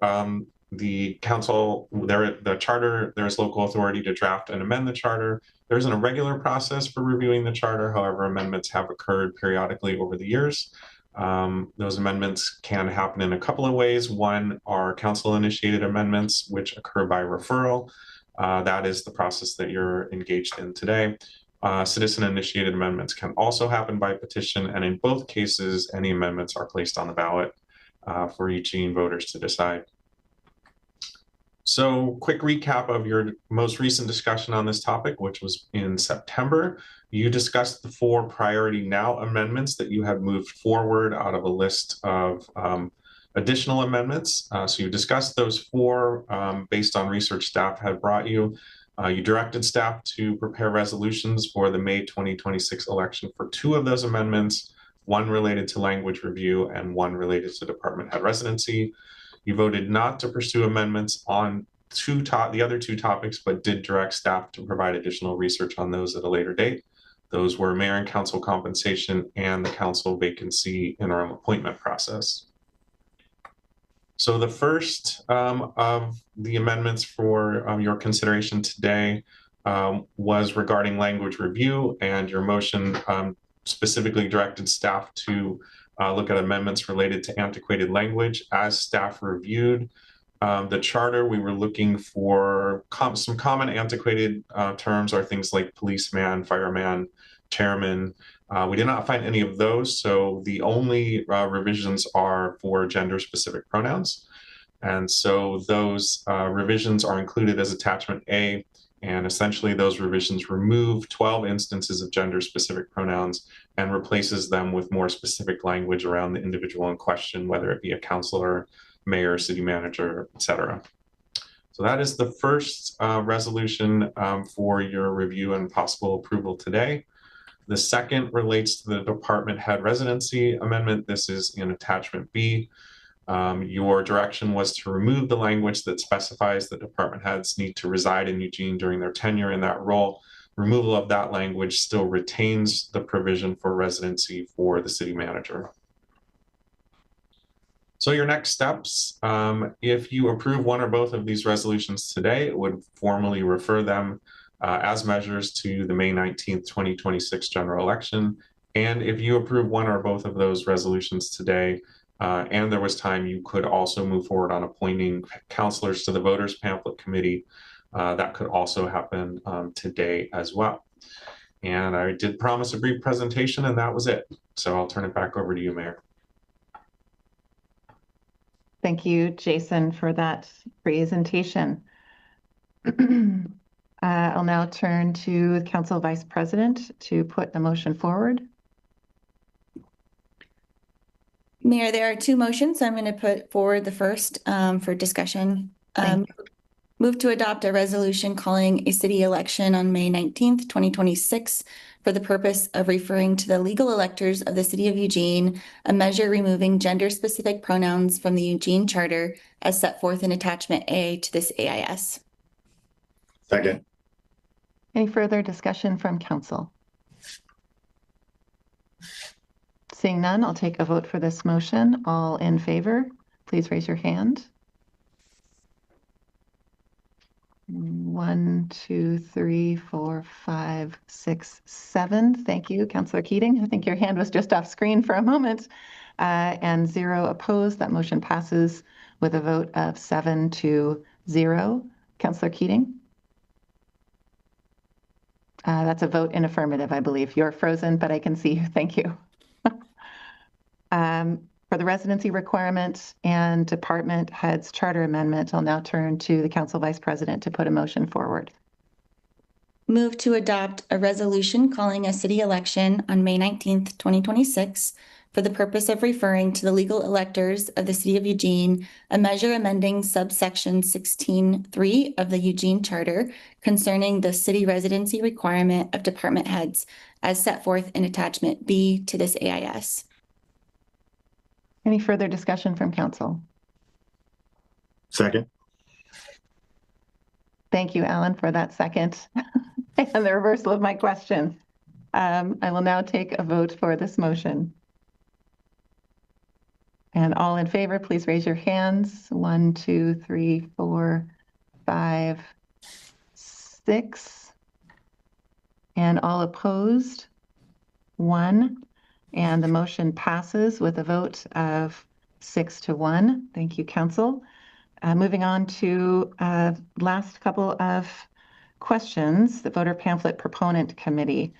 the council, the charter, there's local authority to draft and amend the charter. There isn't a regular process for reviewing the charter. However, amendments have occurred periodically over the years. Those amendments can happen in a couple of ways. One are council initiated amendments, which occur by referral. That is the process that you're engaged in today. Citizen-initiated amendments can also happen by petition, and in both cases, any amendments are placed on the ballot for each voters to decide. So, quick recap of your most recent discussion on this topic, which was in September. You discussed the 4 priority now amendments that you have moved forward out of a list of additional amendments. So you discussed those 4 based on research staff had brought you. You directed staff to prepare resolutions for the May 2026 election for 2 of those amendments, 1 related to language review and 1 related to department head residency. You voted not to pursue amendments on the other 2 topics, but did direct staff to provide additional research on those at a later date. Those were mayor and council compensation and the council vacancy interim appointment process. So the first of the amendments for your consideration today was regarding language review, and your motion specifically directed staff to look at amendments related to antiquated language. As staff reviewed the charter, we were looking for some common antiquated terms are things like policeman, fireman, chairman. We did not find any of those, so the only revisions are for gender-specific pronouns. And so those revisions are included as attachment A, and essentially those revisions remove 12 instances of gender-specific pronouns and replaces them with more specific language around the individual in question, whether it be a councilor, mayor, city manager, etc. So that is the first resolution for your review and possible approval today. The second relates to the department head residency amendment. This is in attachment B. Your direction was to remove the language that specifies that department heads need to reside in Eugene during their tenure in that role. Removal of that language still retains the provision for residency for the city manager. So your next steps, if you approve one or both of these resolutions today, it would formally refer them as measures to the May 19th, 2026 general election. And if you approve one or both of those resolutions today, and there was time, you could also move forward on appointing counselors to the voters pamphlet committee. That could also happen today as well. And I did promise a brief presentation, and that was it. So I'll turn it back over to you, Mayor. Thank you, Jason, for that presentation. I'll now turn to the Council Vice President to put the motion forward. Mayor, there are two motions. I'm going to put forward the first for discussion. Move to adopt a resolution calling a city election on May 19th, 2026 for the purpose of referring to the legal electors of the city of Eugene, a measure removing gender-specific pronouns from the Eugene Charter as set forth in attachment A to this AIS. Second. Any further discussion from council? Seeing none, I'll take a vote for this motion. All in favor, please raise your hand. 1, 2, 3, 4, 5, 6, 7. Thank you, Councillor Keating. I think your hand was just off screen for a moment. And 0 opposed. That motion passes with a vote of 7-0. Councillor Keating? That's a vote in affirmative, I believe. You're frozen, but I can see you. Thank you. For the residency requirement and department heads charter amendment, I'll now turn to the Council Vice President to put a motion forward. Move to adopt a resolution calling a city election on May 19th, 2026 for the purpose of referring to the legal electors of the city of Eugene, a measure amending subsection 16(3) of the Eugene Charter concerning the city residency requirement of department heads as set forth in attachment B to this AIS. Any further discussion from council? Second. Thank you, Alan, for that second and the reversal of my question. I will now take a vote for this motion. And all in favor, please raise your hands. 1, 2, 3, 4, 5, 6. And all opposed, 1. And the motion passes with a vote of 6-1. Thank you, Council. Moving on to last couple of questions. The Voter Pamphlet Proponent Committee.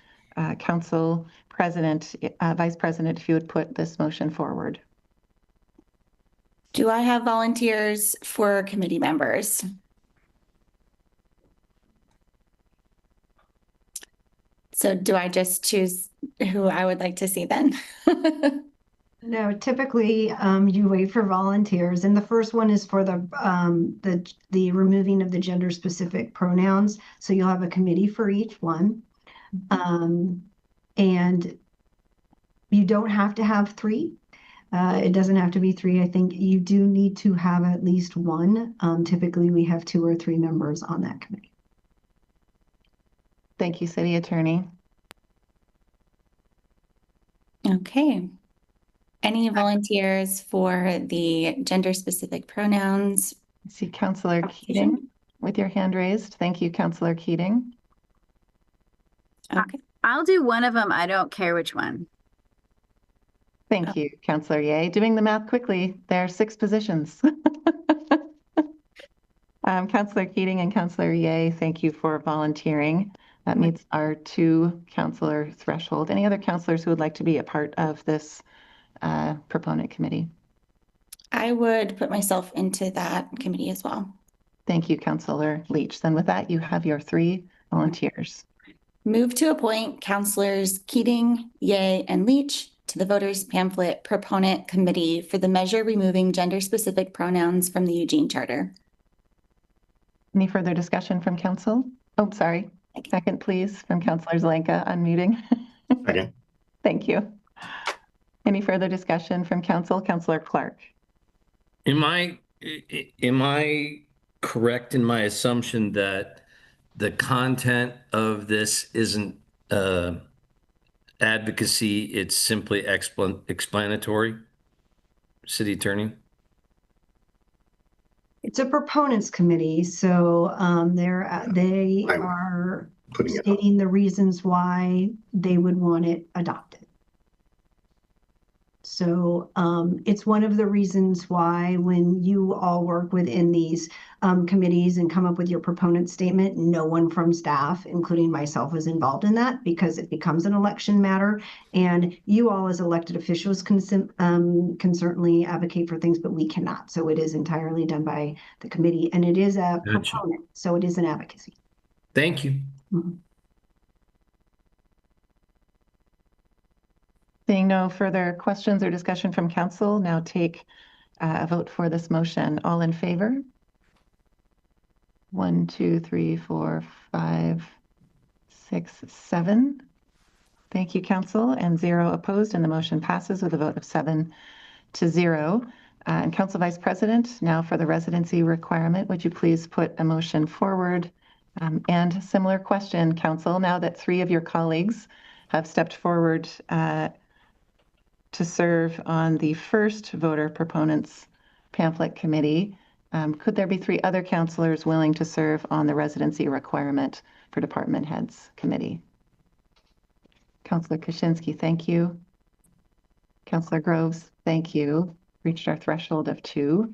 Council President, Vice President, if you would put this motion forward. Do I have volunteers for committee members? So do I just choose who I would like to see then? No, typically you wait for volunteers, and the first one is for the removing of the gender-specific pronouns. So you'll have a committee for each one, and you don't have to have 3. It doesn't have to be 3. I think you do need to have at least 1. Typically, we have 2 or 3 members on that committee. Thank you, City Attorney. Okay. Any volunteers for the gender-specific pronouns? I see Councillor Keating with your hand raised. Thank you, Councillor Keating. Okay. I'll do one of them. I don't care which one. Thank you, Councillor Ye. Doing the math quickly, there are 6 positions. Councillor Keating and Councillor Ye, thank you for volunteering. That meets our 2 councillor threshold. Any other councillors who would like to be a part of this proponent committee? I would put myself into that committee as well. Thank you, Councillor Leach. Then with that, you have your 3 volunteers. Move to appoint councillors Keating, Ye, and Leach to the Voters Pamphlet Proponent Committee for the measure removing gender-specific pronouns from the Eugene Charter. Any further discussion from council? Oh, sorry. Second, please, from Councillor Zelenka, unmuting. Second. Thank you. Any further discussion from council? Councillor Clark. Am I correct in my assumption that the content of this isn't advocacy, it's simply explanatory? City Attorney? It's a proponents committee, so they are stating the reasons why they would want it adopted. So it's one of the reasons why when you all work within these committees and come up with your proponent statement, no one from staff, including myself, is involved in that because it becomes an election matter. And you all as elected officials can certainly advocate for things, but we cannot. So it is entirely done by the committee, and it is a proponent, so it is an advocacy. Thank you. Mm-hmm. Seeing no further questions or discussion from council, now take a vote for this motion. All in favor? 1, 2, 3, 4, 5, 6, 7. Thank you, council, and 0 opposed, and the motion passes with a vote of 7-0. And Council Vice President, now for the residency requirement, would you please put a motion forward? And similar question, council, now that 3 of your colleagues have stepped forward to serve on the first voter proponents pamphlet committee, could there be 3 other councilors willing to serve on the residency requirement for department heads committee? Councilor Kaczynski, thank you. Councilor Groves, thank you. Reached our threshold of 2.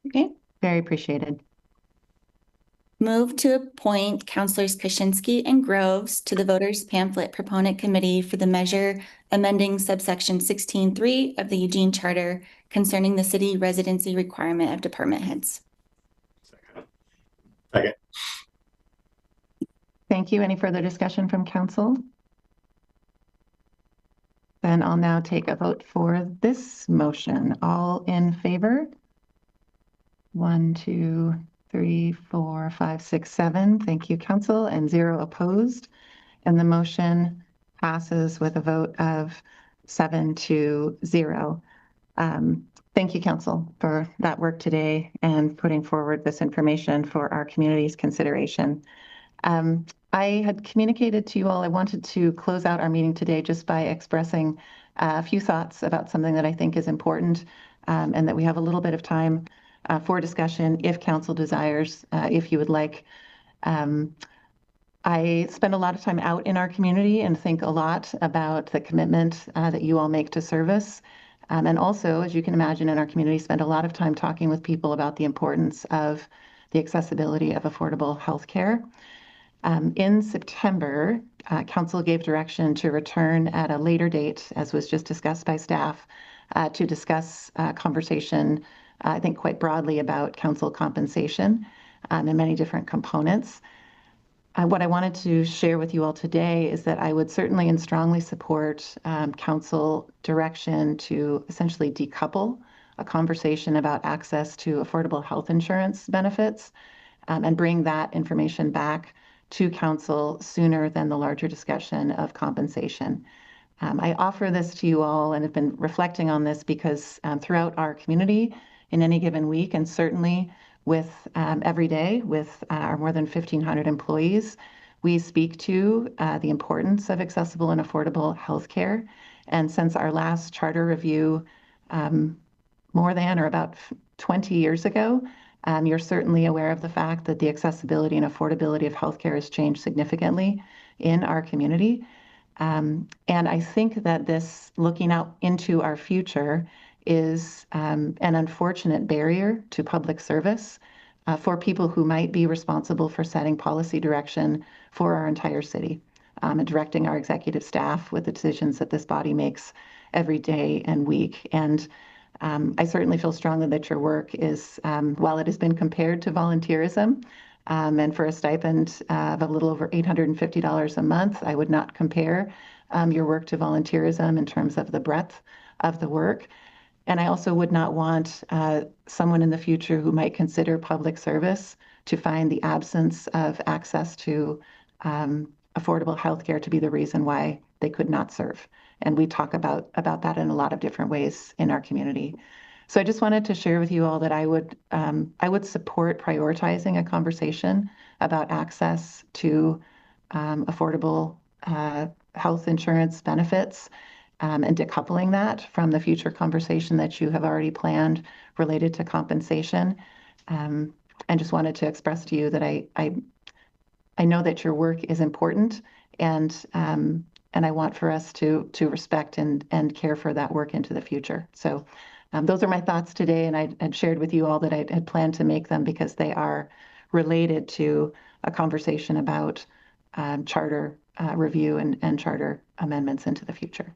Okay. Very appreciated. Move to appoint Councilors Kaczynski and Groves to the Voters Pamphlet Proponent Committee for the measure amending subsection 16.3 of the Eugene Charter concerning the city residency requirement of department heads. Second. Thank you. Any further discussion from council? Then I'll now take a vote for this motion. All in favor? 1, 2, 3, 4, 5, 6, 7. Thank you, council, and 0 opposed. And the motion passes with a vote of 7-0. Thank you, council, for that work today and putting forward this information for our community's consideration. I had communicated to you all, I wanted to close out our meeting today just by expressing a few thoughts about something that I think is important and that we have a little bit of time for discussion if council desires, if you would like. I spend a lot of time out in our community and think a lot about the commitment that you all make to service. And also, as you can imagine, in our community, spend a lot of time talking with people about the importance of the accessibility of affordable health care. In September, council gave direction to return at a later date, as was just discussed by staff, to discuss conversation, I think quite broadly about council compensation and many different components. What I wanted to share with you all today is that I would certainly and strongly support council direction to essentially decouple a conversation about access to affordable health insurance benefits and bring that information back to council sooner than the larger discussion of compensation. I offer this to you all and have been reflecting on this because throughout our community in any given week, and certainly with every day with our more than 1,500 employees, we speak to the importance of accessible and affordable healthcare. And since our last charter review, more than or about 20 years ago, you're certainly aware of the fact that the accessibility and affordability of healthcare has changed significantly in our community. And I think that this looking out into our future is an unfortunate barrier to public service for people who might be responsible for setting policy direction for our entire city and directing our executive staff with the decisions that this body makes every day and week. And I certainly feel strongly that your work is, while it has been compared to volunteerism, and for a stipend of a little over $850 a month, I would not compare your work to volunteerism in terms of the breadth of the work. And I also would not want someone in the future who might consider public service to find the absence of access to affordable healthcare to be the reason why they could not serve. And we talk about that in a lot of different ways in our community. So I just wanted to share with you all that I would support prioritizing a conversation about access to affordable health insurance benefits, and decoupling that from the future conversation that you have already planned related to compensation. And just wanted to express to you that I know that your work is important, and I want for us to respect and care for that work into the future. So those are my thoughts today, and I had shared with you all that I had planned to make them because they are related to a conversation about charter review and charter amendments into the future.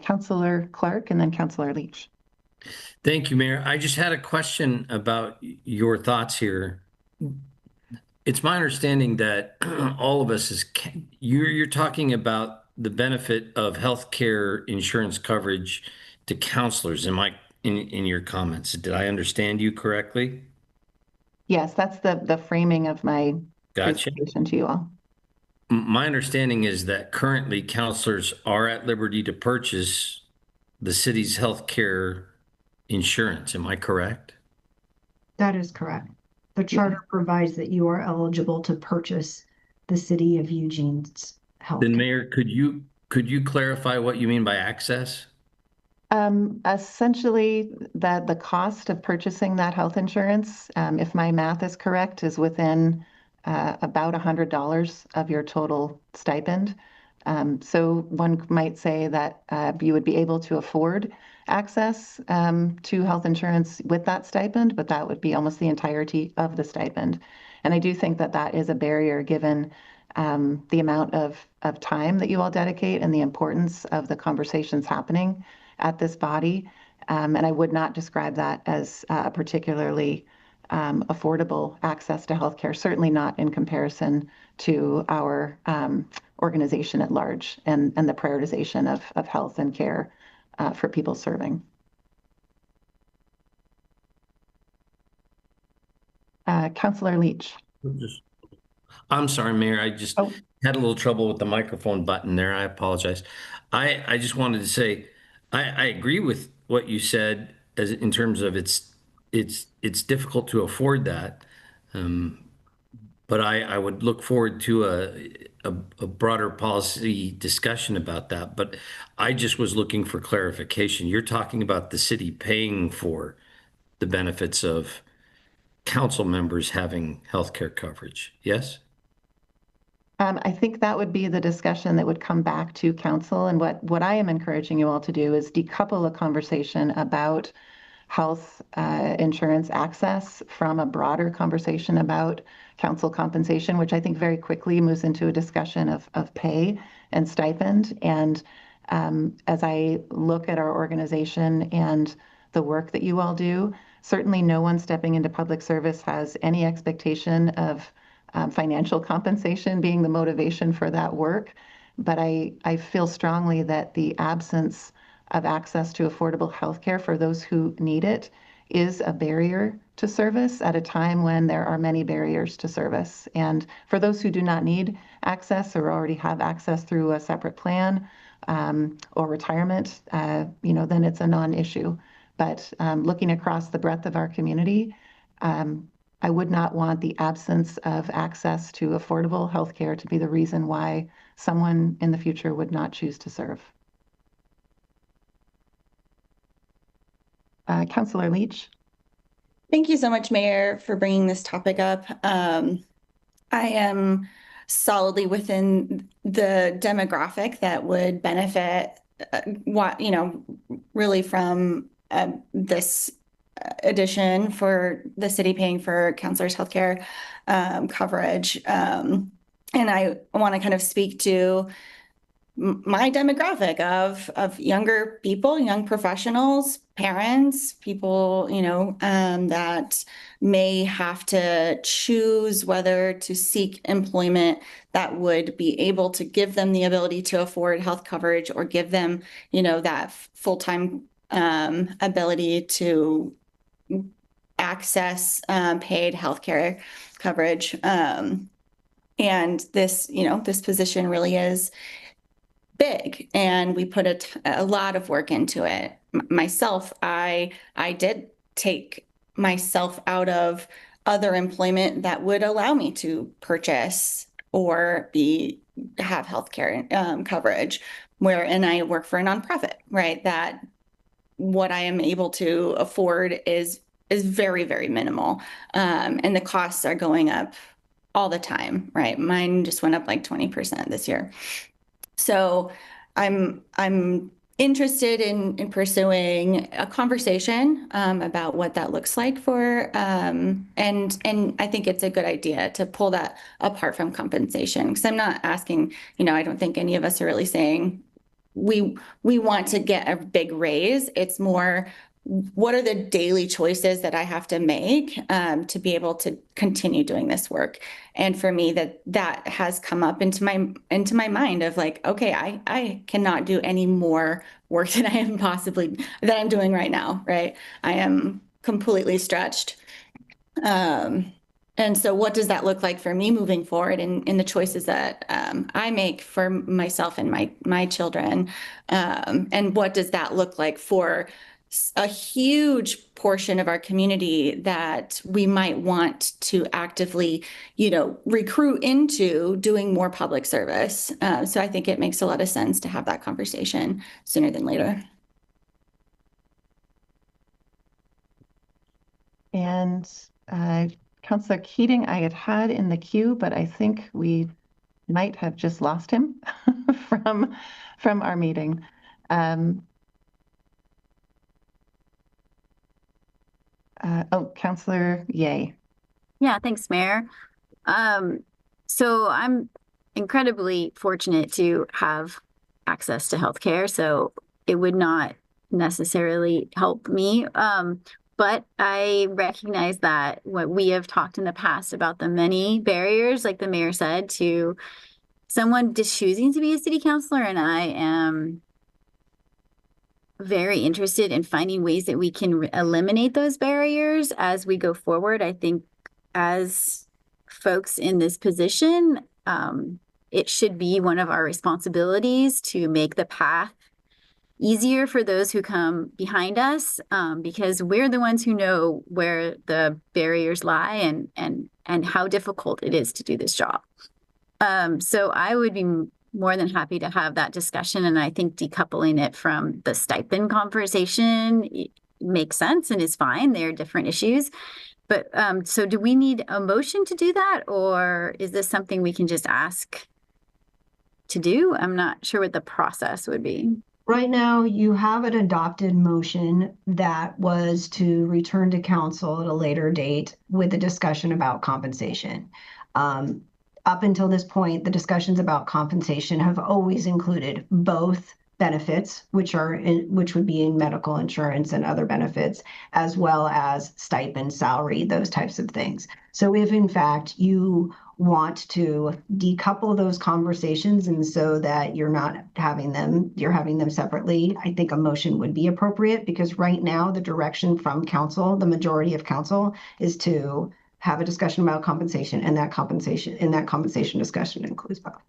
Councillor Clark and then Councillor Leach. Thank you, Mayor. I just had a question about your thoughts here. It's my understanding that all of us you're talking about the benefit of healthcare insurance coverage to counselors. Am I in your comments? Did I understand you correctly? Yes, that's the framing of my Gotcha. presentation to you all. My understanding is that currently counselors are at liberty to purchase the city's healthcare insurance. Am I correct? That is correct. The charter provides that you are eligible to purchase the City of Eugene's health. Then, Mayor, could you clarify what you mean by access? Essentially, that the cost of purchasing that health insurance, if my math is correct, is within about $100 of your total stipend. So one might say that you would be able to afford access to health insurance with that stipend, but that would be almost the entirety of the stipend. And I do think that that is a barrier given the amount of time that you all dedicate and the importance of the conversations happening at this body. And I would not describe that as a particularly affordable access to healthcare, certainly not in comparison to our organization at large and the prioritization of health and care for people serving. Councillor Leach. I'm sorry, Mayor. I just had a little trouble with the microphone button there. I apologize. I just wanted to say I agree with what you said as in terms of it's difficult to afford that. But I would look forward to a broader policy discussion about that. But I just was looking for clarification. You're talking about the city paying for the benefits of council members having healthcare coverage, yes? I think that would be the discussion that would come back to council. And what I am encouraging you all to do is decouple a conversation about health insurance access from a broader conversation about council compensation, which I think very quickly moves into a discussion of pay and stipend. And as I look at our organization and the work that you all do, certainly no one stepping into public service has any expectation of financial compensation being the motivation for that work. But I feel strongly that the absence of access to affordable healthcare for those who need it is a barrier to service at a time when there are many barriers to service. And for those who do not need access or already have access through a separate plan or retirement, then it's a non-issue. But looking across the breadth of our community, I would not want the absence of access to affordable healthcare to be the reason why someone in the future would not choose to serve. Councillor Leach. Thank you so much, Mayor, for bringing this topic up. I am solidly within the demographic that would benefit, really from this addition for the city paying for counselors' healthcare coverage. And I want to kind of speak to my demographic of younger people, young professionals, parents, people, that may have to choose whether to seek employment that would be able to give them the ability to afford health coverage or give them, that full-time ability to access paid healthcare coverage. And this, this position really is big, and we put a lot of work into it. Myself, I did take myself out of other employment that would allow me to purchase or have healthcare coverage, and I work for a nonprofit, right? That what I am able to afford is very, very minimal. And the costs are going up all the time, right? Mine just went up like 20% this year. So I'm interested in pursuing a conversation about what that looks like and I think it's a good idea to pull that apart from compensation, because I'm not asking, I don't think any of us are really saying we want to get a big raise. It's more, what are the daily choices that I have to make to be able to continue doing this work? And for me, that has come up into my mind of like, okay, I cannot do any more work that that I'm doing right now, right? I am completely stretched. And so what does that look like for me moving forward in the choices that I make for myself and my children? And what does that look like for a huge portion of our community that we might want to actively, recruit into doing more public service? So I think it makes a lot of sense to have that conversation sooner than later. And Councillor Keating, I had in the queue, but I think we might have just lost him from our meeting. Councillor Yeh. Yeah, thanks, Mayor. So I'm incredibly fortunate to have access to healthcare, so it would not necessarily help me. But I recognize that what we have talked in the past about the many barriers, like the mayor said, to someone just choosing to be a city councilor, and I am very interested in finding ways that we can eliminate those barriers as we go forward. I think as folks in this position, it should be one of our responsibilities to make the path easier for those who come behind us, because we're the ones who know where the barriers lie and how difficult it is to do this job. So I would be more than happy to have that discussion, and I think decoupling it from the stipend conversation makes sense and is fine. They're different issues. But so do we need a motion to do that, or is this something we can just ask to do? I'm not sure what the process would be. Right now, you have an adopted motion that was to return to council at a later date with a discussion about compensation. Up until this point, the discussions about compensation have always included both benefits, which would be in medical insurance and other benefits, as well as stipend, salary, those types of things. So if in fact you want to decouple those conversations and so that you're having them separately, I think a motion would be appropriate, because right now the direction from council, the majority of council, is to have a discussion about compensation, and that compensation discussion includes both.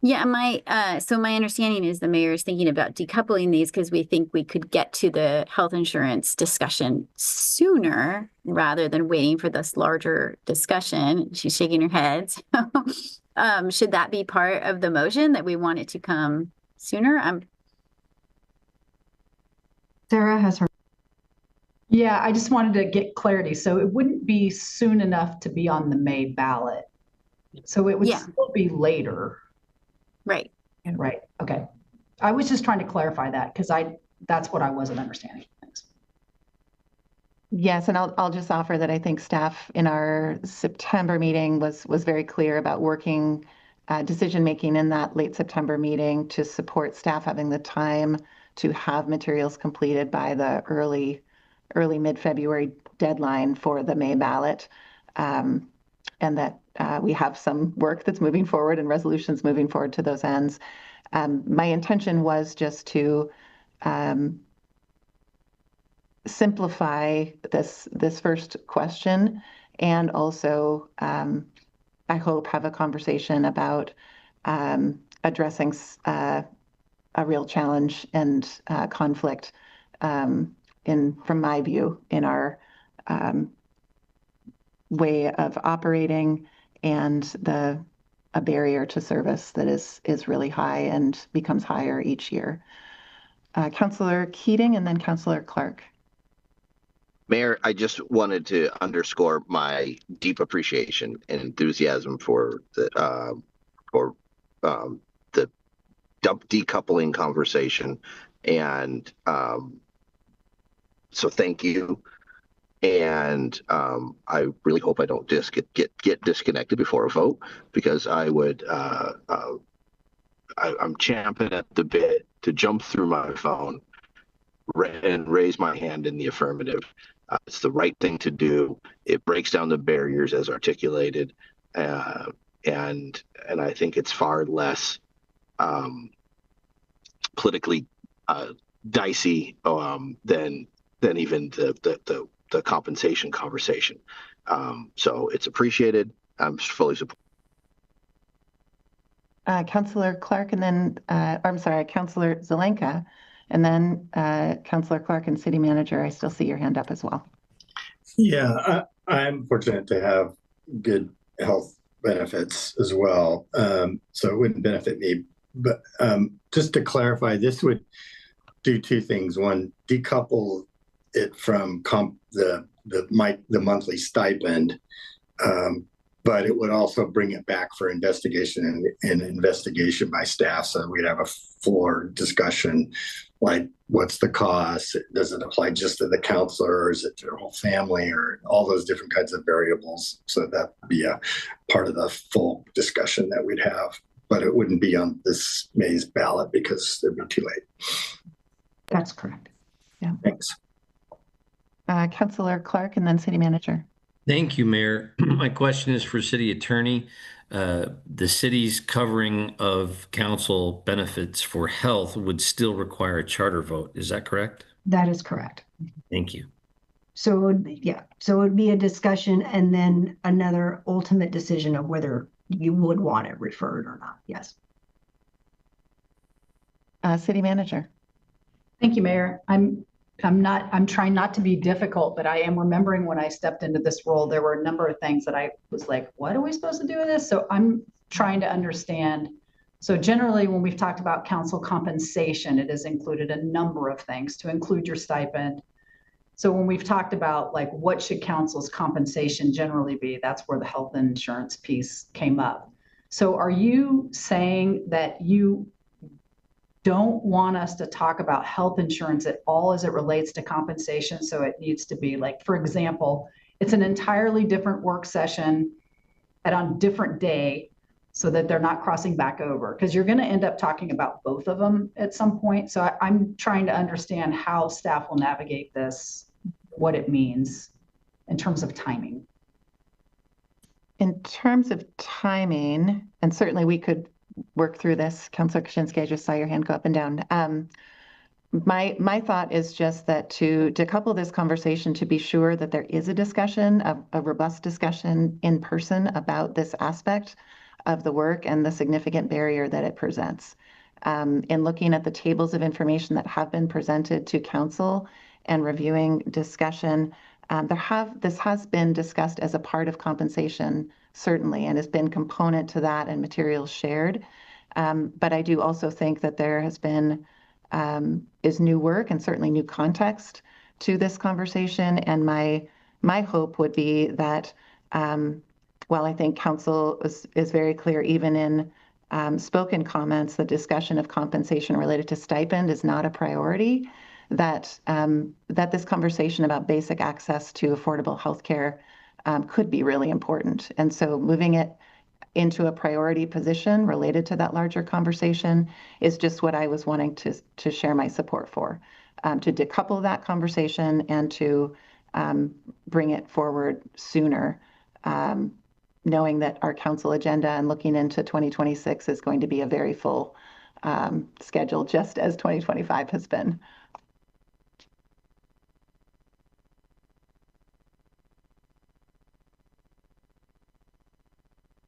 Yeah, so my understanding is the mayor is thinking about decoupling these because we think we could get to the health insurance discussion sooner rather than waiting for this larger discussion. She's shaking her head. So, should that be part of the motion, that we want it to come sooner? Sarah has her. Yeah, I just wanted to get clarity. So it wouldn't be soon enough to be on the May ballot. So it would still be later. Right. Right. Okay. I was just trying to clarify that because that's what I wasn't understanding. Thanks. Yes, and I'll just offer that I think staff in our September meeting was very clear about working decision making in that late September meeting to support staff having the time to have materials completed by the early mid-February deadline for the May ballot, and that we have some work that's moving forward and resolutions moving forward to those ends. My intention was just to simplify this first question, and also I hope have a conversation about addressing a real challenge and conflict from my view, in our way of operating, and a barrier to service that is really high and becomes higher each year. Councillor Keating and then Councillor Clark. Mayor, I just wanted to underscore my deep appreciation and enthusiasm for the decoupling conversation, and so thank you. And I really hope I don't just get disconnected before a vote, because I would I'm champing at the bit to jump through my phone and raise my hand in the affirmative. It's the right thing to do. It breaks down the barriers as articulated, and I think it's far less politically dicey than even the compensation conversation. So it's appreciated. I'm fully supportive. Councillor Clark, and then I'm sorry, Councillor Zelenka, and then Councillor Clark and City Manager. I still see your hand up as well. Yeah, I'm fortunate to have good health benefits as well, so it wouldn't benefit me. But just to clarify, this would do two things. One, decouple it from the monthly stipend, but it would also bring it back for investigation and investigation by staff. So we'd have a floor discussion, like what's the cost? Does it apply just to the counselor, or is it to their whole family, or all those different kinds of variables? So that would be a part of the full discussion that we'd have, but it wouldn't be on this May's ballot because it'd be too late. That's correct. Yeah. Thanks. Councillor Clark and then City Manager. Thank you, Mayor. My question is for City Attorney. The city's covering of council benefits for health would still require a charter vote. Is that correct? That is correct. Thank you. So it would be, yeah. So it would be a discussion and then another ultimate decision of whether you would want it referred or not. Yes. City Manager. Thank you, Mayor. I'm trying not to be difficult, but I am remembering when I stepped into this role, there were a number of things that I was like, what are we supposed to do with this? So I'm trying to understand. So generally, when we've talked about council compensation, it has included a number of things to include your stipend. So when we've talked about like, what should council's compensation generally be? That's where the health insurance piece came up. So are you saying that you don't want us to talk about health insurance at all as it relates to compensation? So it needs to be like, for example, it's an entirely different work session on a different day so that they're not crossing back over, because you're going to end up talking about both of them at some point. So I'm trying to understand how staff will navigate this, what it means in terms of timing. In terms of timing, and certainly we could work through this. Councillor Kaczynski, I just saw your hand go up and down. My thought is just that to decouple this conversation, to be sure that there is a discussion, a robust discussion in person about this aspect of the work and the significant barrier that it presents. In looking at the tables of information that have been presented to council and reviewing discussion, this has been discussed as a part of compensation, certainly, and has been component to that and materials shared. But I do also think that there has been is new work and certainly new context to this conversation. And my hope would be that while I think council is very clear, even in spoken comments, the discussion of compensation related to stipend is not a priority, that this conversation about basic access to affordable healthcare could be really important. And so moving it into a priority position related to that larger conversation is just what I was wanting to share my support for, to decouple that conversation and to bring it forward sooner, knowing that our council agenda and looking into 2026 is going to be a very full schedule, just as 2025 has been.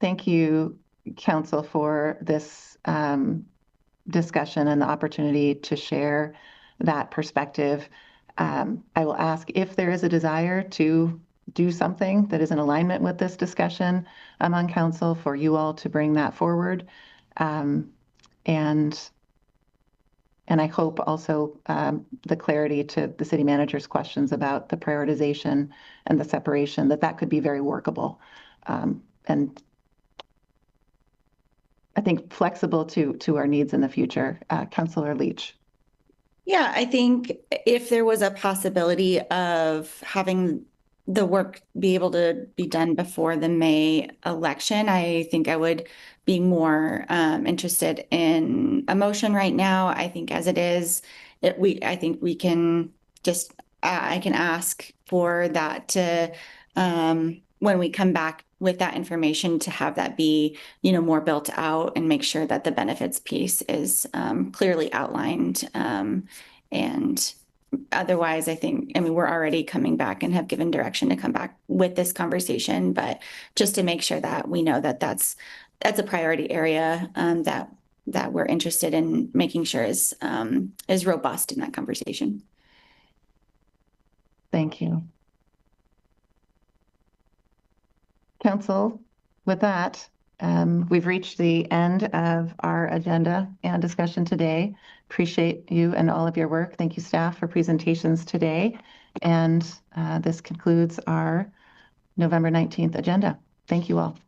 Thank you, council for this discussion and the opportunity to share that perspective. I will ask if there is a desire to do something that is in alignment with this discussion among council for you all to bring that forward. And I hope also the clarity to the city manager's questions about the prioritization and the separation, that could be very workable. And I think flexible to our needs in the future. Councilor Leach. Yeah, I think if there was a possibility of having the work be able to be done before the May election, I think I would be more interested in a motion right now. I think as it is, I think we can just, I can ask for that to, when we come back with that information, to have that be, more built out and make sure that the benefits piece is clearly outlined. And otherwise, I mean, we're already coming back and have given direction to come back with this conversation, but just to make sure that we know that that's a priority area that we're interested in making sure is robust in that conversation. Thank you. Council, with that, we've reached the end of our agenda and discussion today. Appreciate you and all of your work. Thank you, staff, for presentations today. And this concludes our November 19th agenda. Thank you all.